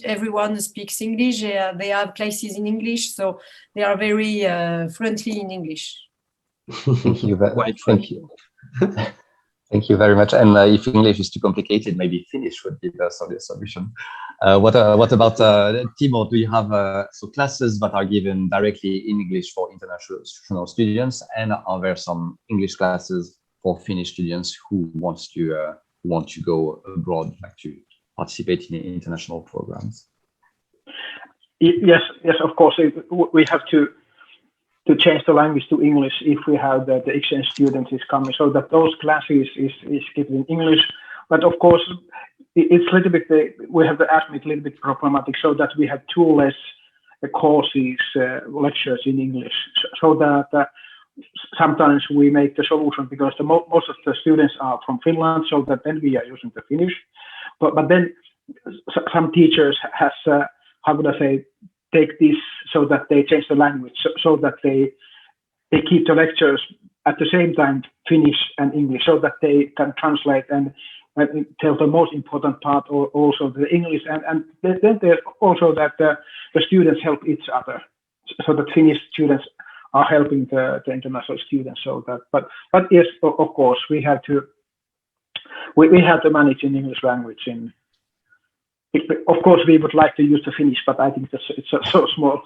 everyone speaks English. They have classes in English, so they are very fluently in English. Thank you. Thank you very much. And if English is too complicated, maybe Finnish would be the solution. What about Timo? Do you have classes that are given directly in English for international students, and are there some English classes for Finnish students who want to go abroad, like to participate in international programs? Yes, of course. We have to change the language to English if we have the exchange students is coming, so that those classes is given in English. But of course, it's a little bit, we have to admit, a little bit problematic, so that we have two less courses, lectures in English, so that sometimes we make the solution, because most of the students are from Finland, so that then we are using the Finnish. But then some teachers has, how would I say, take this so that they change the language, so that they keep the lectures at the same time Finnish and English, so that they can translate and tell the most important part, or also the English, and then there's also that the students help each other, so that Finnish students are helping the international students. So that, but yes, of course, we have to manage in English language. Of course, we would like to use the Finnish, but I think it's so small,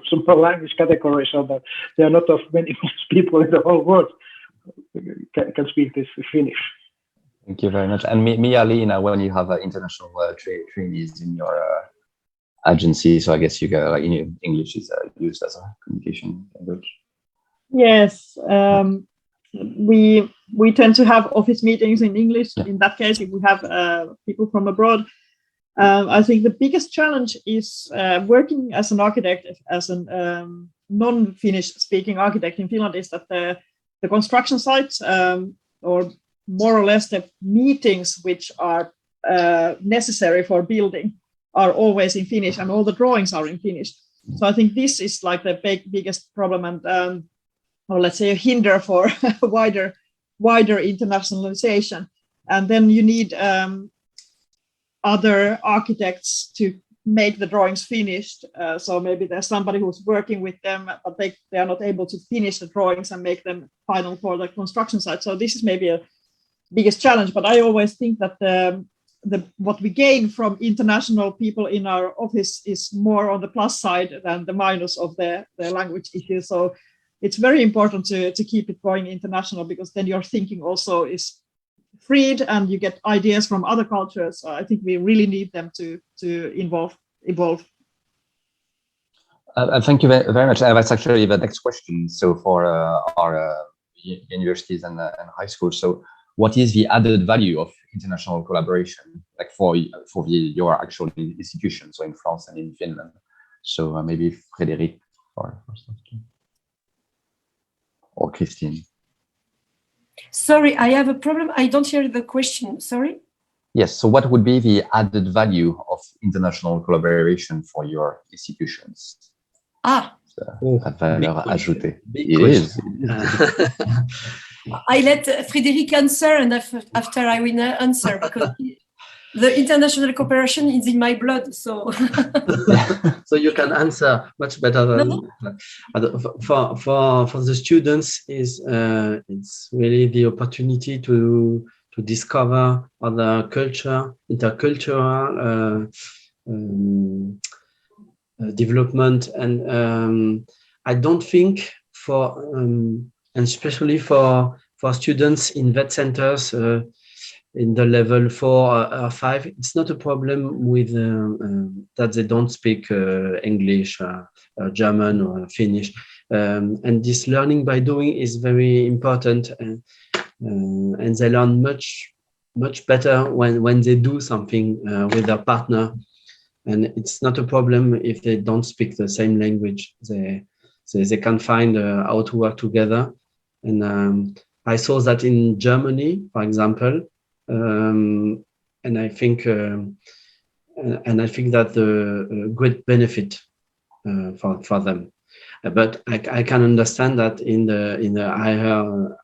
small language category, so that there are not many people in the whole world can speak this Finnish. Thank you very much. And Miia-Liina, when you have international trainees in your agency, so I guess you go, English is used as a communication language. Yes. We tend to have office meetings in English. Yeah. In that case, if we have people from abroad, I think the biggest challenge is working as an architect, as a non-Finnish speaking architect in Finland, is that the construction sites, or more or less the meetings which are necessary for building, are always in Finnish, and all the drawings are in Finnish. So I think this is like the biggest problem, and or let's say a hinder for wider internationalization. And then you need other architects to make the drawings finished. So maybe there's somebody who's working with them, but they are not able to finish the drawings and make them final for the construction site. So this is maybe a biggest challenge. But I always think that what we gain from international people in our office is more on the plus side than the minus of the language issue. So it's very important to keep it going international, because then your thinking also is freed and you get ideas from other cultures. So I think we really need them to evolve. Thank you very much. That's actually the next question. So for our universities and high schools, so what is the added value of international collaboration, like for your actual institution, so in France and in Finland? So maybe Frédéric or something. Or Christine. Sorry, I have a problem. I don't hear the question. Sorry. Yes. So what would be the added value of international collaboration for your institutions? Valeur ajoutée. It is. I let Frédéric answer, and after I will answer, because the international cooperation is in my blood. So so you can answer much better than for the students. It's really the opportunity to discover other culture, intercultural development. And I don't think for, and especially for students in vet centers in the level 4 or 5, it's not a problem with that they don't speak English, German or Finnish. And this learning by doing is very important, and they learn much better when they do something with their partner. And it's not a problem if they don't speak the same language. They can find how to work together. And I saw that in Germany, for example, and I think that the great benefit for them. But I can understand that in the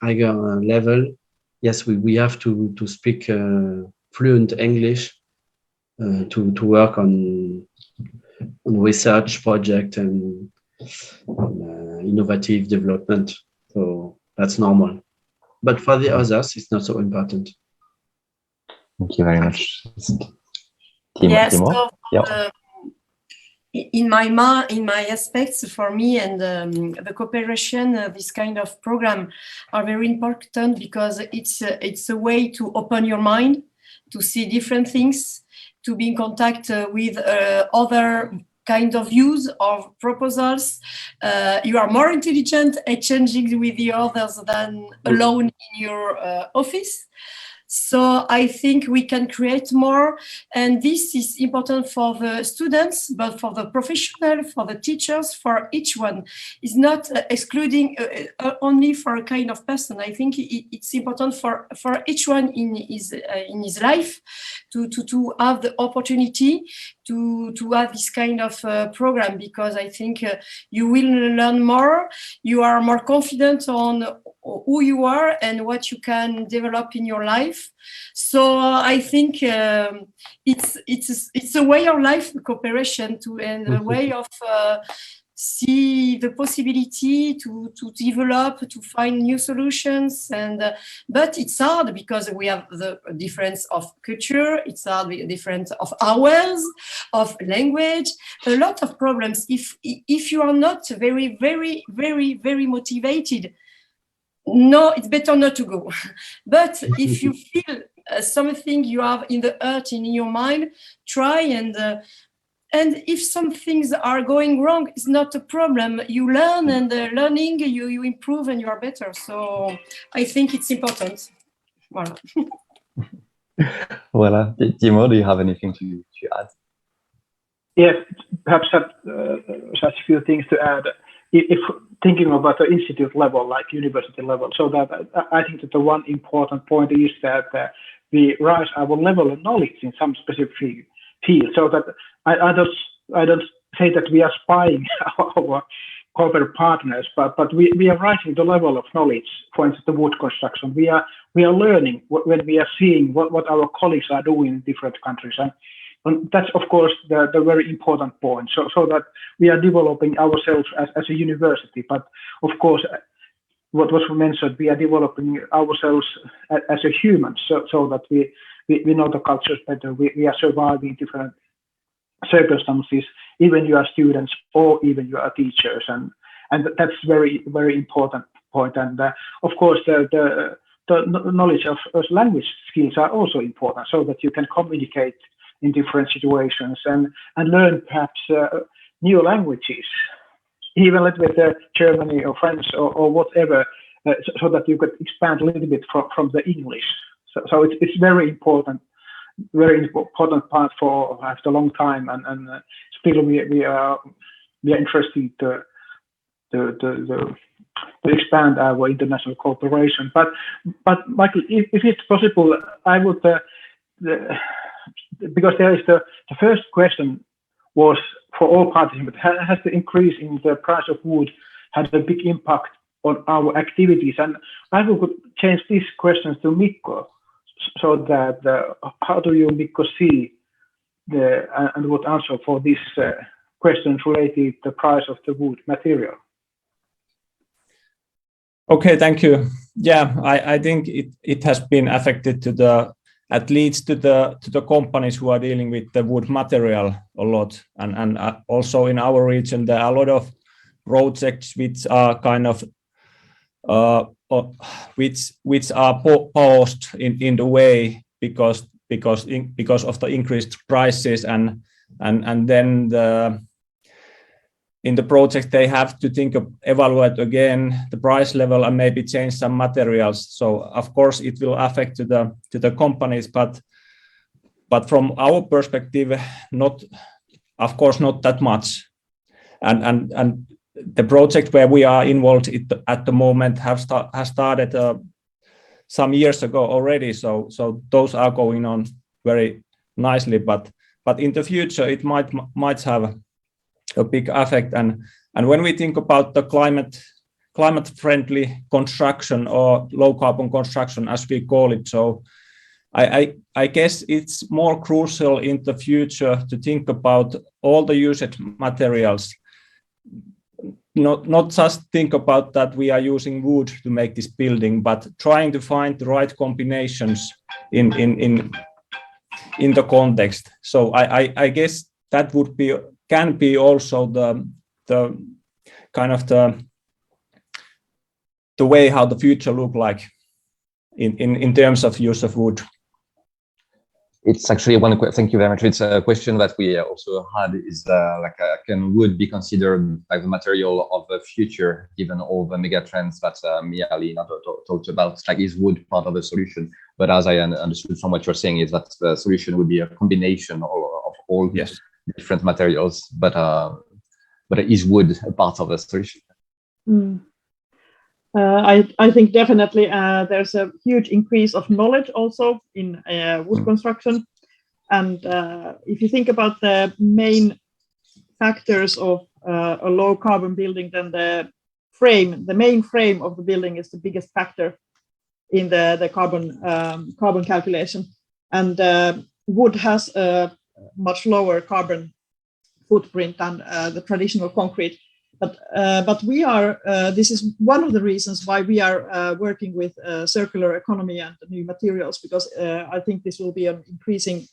higher level, yes, we have to speak fluent English to work on research project and innovative development. So that's normal. But for the others, it's not so important. Thank you very much. Yes, Timo? so, Yeah. in my aspects, for me, and the cooperation, this kind of program are very important because it's a way to open your mind, to see different things, to be in contact with other kind of views or proposals. You are more intelligent exchanging with the others than alone in your office. So I think we can create more, and this is important for the students, but for the professional, for the teachers, for each one. It's not excluding only for a kind of person. I think it's important for each one in his life to have the opportunity to have this kind of program, because I think you will learn more. You are more confident on who you are and what you can develop in your life. So I think it's a way of life, cooperation, and a way of see the possibility to develop, to find new solutions. And but it's hard because we have the difference of culture, it's hard, the difference of hours, of language, a lot of problems. If you are not very, very, very, very motivated, no, it's better not to go. But if you feel something you have in the heart, in your mind, try, and if some things are going wrong, it's not a problem. You learn, and learning, you improve, and you are better. So I think it's important. Voilà. Voilà. Timo, do you have anything to add? Yes, perhaps such a few things to add. If thinking about the institute level, like university level, so that I think that the one important point is that we rise our level of knowledge in some specific field, so that I don't say that we are spying our corporate partners, but we are rising the level of knowledge. For instance, the wood construction, we are learning when we are seeing what our colleagues are doing in different countries, and that's of course the very important point. So that we are developing ourselves as a university, but of course, what was mentioned, we are developing ourselves as a human, so that we know the cultures better. We are surviving different circumstances, even you are students or even you are teachers, and that's very, very important point. And of course, the knowledge of language skills are also important, so that you can communicate in different situations and learn perhaps new languages, even with Germany or French or whatever, so that you could expand a little bit from the English. So it's very important part for after a long time, and still we are interested to expand our international cooperation. But Michael, if it's possible, I would because there is the first question was for all participants: has the increase in the price of wood had a big impact on our activities? And I would change these questions to Mikko, so that how do you, Mikko, see and would answer for these questions related to the price of the wood material? Okay, thank you. Yeah, I think it has been affected to the that leads to the companies who are dealing with the wood material a lot, and also in our region there are a lot of projects which are kind of which are paused in the way because of the increased prices, and then in the project they have to evaluate again the price level and maybe change some materials. So of course it will affect to the companies, but from our perspective, not that much. And the project where we are involved at the moment has started some years ago already. So those are going on very nicely, but in the future it might have a big effect. And when we think about the climate friendly construction or low carbon construction, as we call it, so I guess it's more crucial in the future to think about all the used materials, not just think about that we are using wood to make this building, but trying to find the right combinations in the context. So I guess that can be also the kind of the way how the future look like in terms of use of wood. It's actually thank you very much. It's a question that we also had, is can wood be considered like the material of the future, given all the mega trends that Miia-Liina talked about? Like, is wood part of the solution? But as I understood from what you're saying, is that the solution would be a combination of all different materials, but is wood a part of the solution? I think definitely there's a huge increase of knowledge also in wood construction. And if you think about the main factors of a low carbon building, then the main frame of the building is the biggest factor in the carbon calculation. And wood has a much lower carbon footprint than the traditional concrete. But we are, this is one of the reasons why we are working with circular economy and new materials, because I think this will be an increasing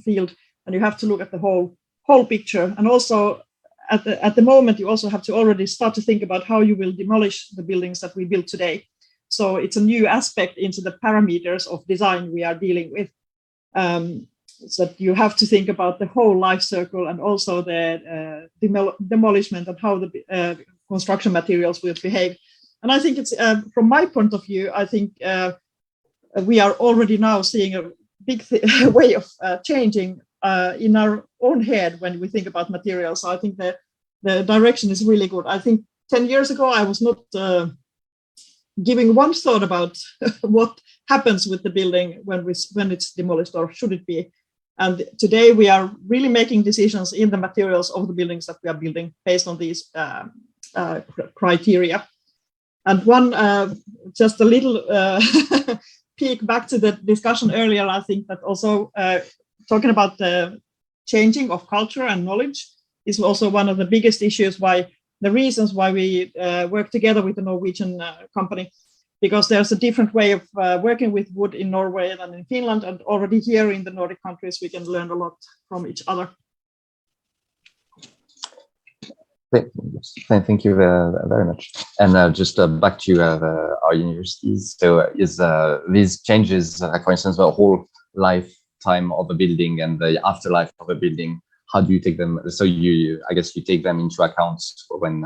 field, and you have to look at the whole picture. And also at the moment, you also have to already start to think about how you will demolish the buildings that we build today. So it's a new aspect into the parameters of design we are dealing with. So you have to think about the whole life circle, and also the demolishment and how the construction materials will behave. And I think it's, from my point of view, I think we are already now seeing a big way of changing in our own head when we think about materials. So I think the direction is really good. I think 10 years ago, I was not giving one thought about what happens with the building when it's demolished, or should it be. And today we are really making decisions in the materials of the buildings that we are building based on these criteria. And one, just a little peek back to the discussion earlier, I think that also talking about the changing of culture and knowledge is also one of the biggest issues, the reasons why we work together with the Norwegian company. Because there's a different way of working with wood in Norway than in Finland, and already here in the Nordic countries, we can learn a lot from each other. Thank you very much. And just back to our universities. So is these changes, for instance, the whole lifetime of a building and the afterlife of a building, how do you take them? So I guess you take them into account when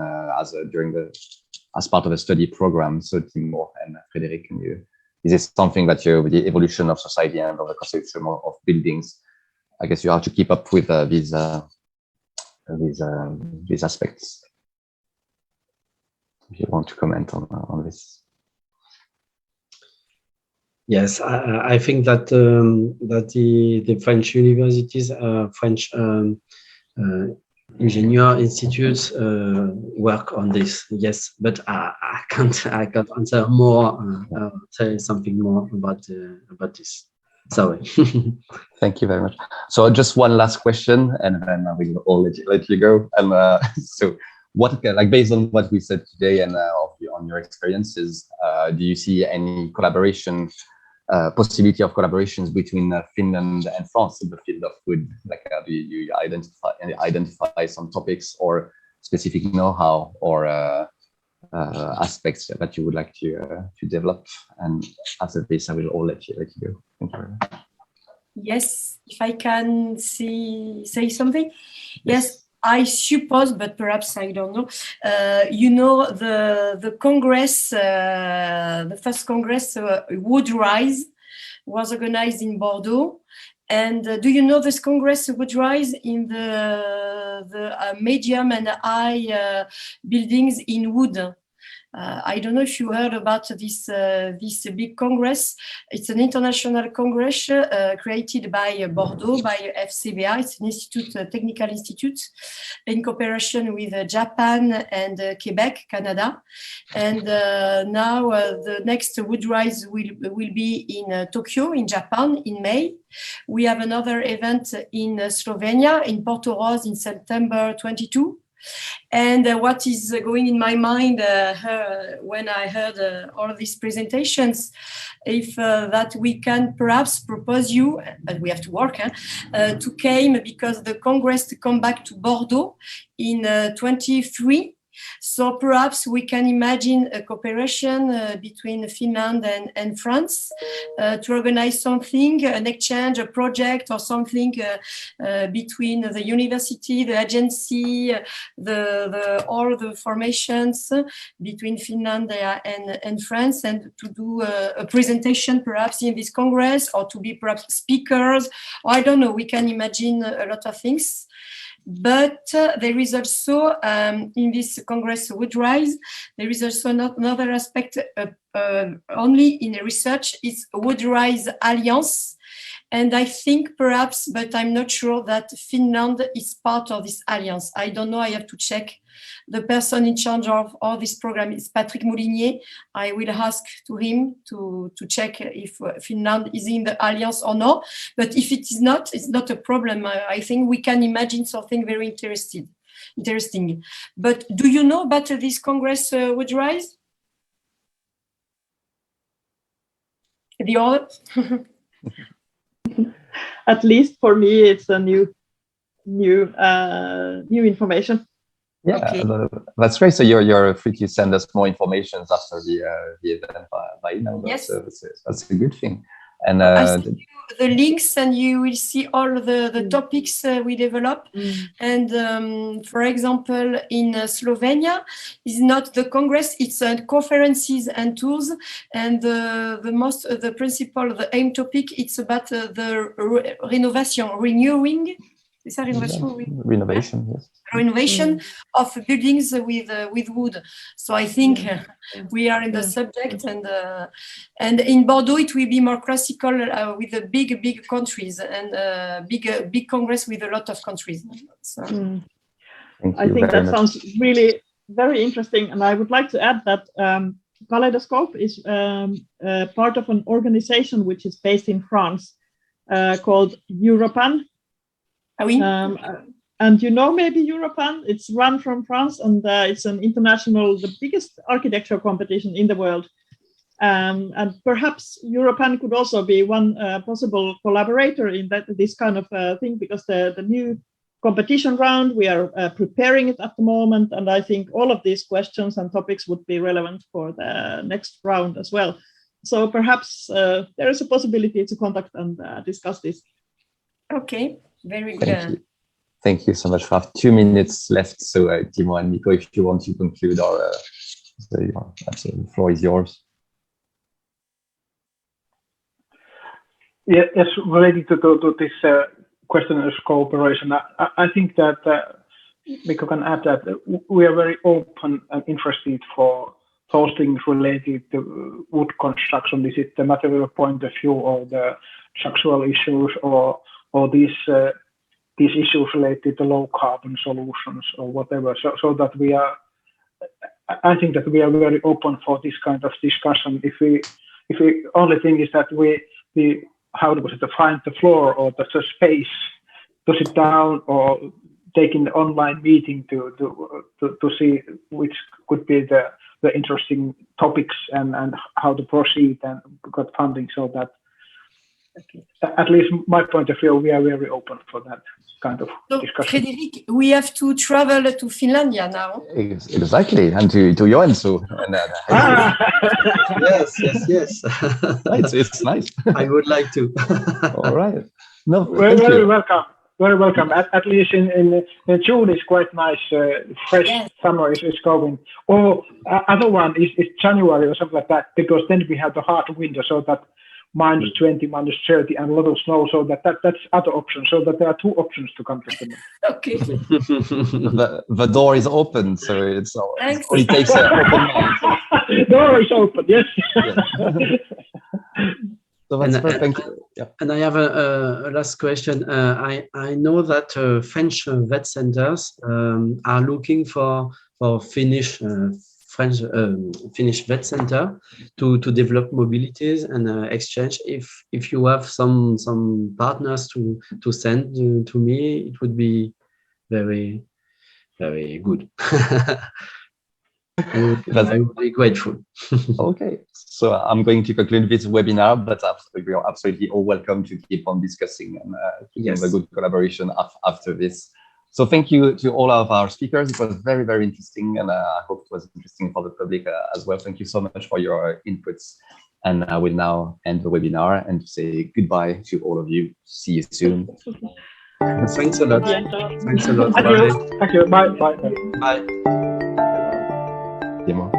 as part of a study program. So Timo and Frédéric, is this something that with the evolution of society and of the construction of buildings, I guess you have to keep up with these aspects? If you want to comment on this. Yes, I think that the French universities, French ingenieur institutes work on this. Yes, but I can't answer more. Say something more about this. Sorry. Thank you very much. So just one last question, and then I will all let you go. And so, what, like, based on what we said today and on your experiences, do you see any collaboration possibility of collaborations between Finland and France in the field of wood? Like, do you identify some topics or specific know-how or aspects that you would like to develop? And after this, I will all let you go. Thank you. Yes, if I can say something. Yes, I suppose, but perhaps I don't know. You know, the Congress, the first Congress, Wood Rise, was organized in Bordeaux. And do you know this Congress would rise in the medium and high buildings in wood? I don't know if you heard about this big Congress. It's an international Congress created by Bordeaux, by FCBA. It's an institute, a technical institute, in cooperation with Japan and Quebec, Canada. And now the next Wood Rise will be in Tokyo, in Japan, in May. We have another event in Slovenia, in Porto Rose, in September 22. And what is going in my mind when I heard all of these presentations, if that we can perhaps propose you, but we have to work, to came because the Congress to come back to Bordeaux in 23. So perhaps we can imagine a cooperation between Finland and France to organize something, an exchange, a project or something between the university, the agency, all the formations between Finland and France, and to do a presentation perhaps in this Congress, or to be perhaps speakers, or I don't know, we can imagine a lot of things. But there is also, in this Congress Wood Rise, there is also another aspect only in research, it's Wood Rise Alliance. And I think perhaps, but I'm not sure that Finland is part of this alliance. I don't know, I have to check. The person in charge of all this program is Patrick Moulinier. I will ask to him to check if Finland is in the alliance or not. But if it is not, it's not a problem. I think we can imagine something very interesting. But do you know about this Congress Wood Rise? The other? At least for me, it's a new information. Yeah, Okay. That's great. So you're free to send us more information after the event by email. Yes, that's a good thing. And I send you the links, and you will see all the topics we develop. And for example, in Slovenia, is not the Congress; it's conferences and tools. And the principal, the aim topic, it's about the renewing. Is that renovation? Yes. Renovation of buildings with wood. So I think we are in the subject, and in Bordeaux it will be more classical with the big countries and big Congress with a lot of countries. So. I think that sounds really very interesting, and I would like to add that Kaleidoscope is part of an organization which is based in France called Europan. And you know maybe Europan, it's run from France, and it's an international, the biggest architecture competition in the world. And perhaps Europan could also be one possible collaborator in this kind of thing, because the new competition round, we are preparing it at the moment. And I think all of these questions and topics would be relevant for the next round as well. So perhaps there is a possibility to contact and discuss this. Okay, very good. Thank you so much. We have 2 minutes left. So Timo and Nico, if you want to conclude, the floor is yours. Yeah, yes, related to this question of cooperation, I think that Nico can add that we are very open and interested for those things related to wood construction. Is it the material point of view, or the structural issues, or these issues related to low carbon solutions, or whatever, so that we are, I think that we are very open for this kind of discussion. If we only thing is that we how to find the floor or the space to sit down, or take in the online meeting to see which could be the interesting topics and how to proceed and got funding, so that at least my point of view, we are very open for that kind of So, discussion. Frédéric, we have to travel to Finlandia now. Exactly, and to Joensuu. And, Yes. it's nice. I would like to. All right. No, Very, thank very you. welcome. Very welcome. At least in June is quite nice. Fresh Yes. summer is going. Or other one is January or something like that, because then we have the hard winter, so that -20, -30, and a lot of snow. So that's other option. So that there are two options to come to Finland. Okay. The door is open, so it's Thanks. only takes an open mind. Door is open. Yes. So that's And, perfect. Thank you. Yeah. And I have a last question. I know that French vet centers are looking for Finnish vet center to develop mobilities and exchange. If you have some partners to send to me, it would be very, very good. I would be grateful. Okay, so I'm going to conclude this webinar, but we are absolutely all welcome to keep on discussing and keeping the good collaboration after this. So thank you to all of our speakers. It was very, very interesting, and I hope it was interesting for the public as well. Thank you so much for your inputs. And I will now end the webinar and say goodbye to all of you. See you soon. Thanks a lot. Thanks a lot. Thank you. Bye. Bye. Bye. Timo.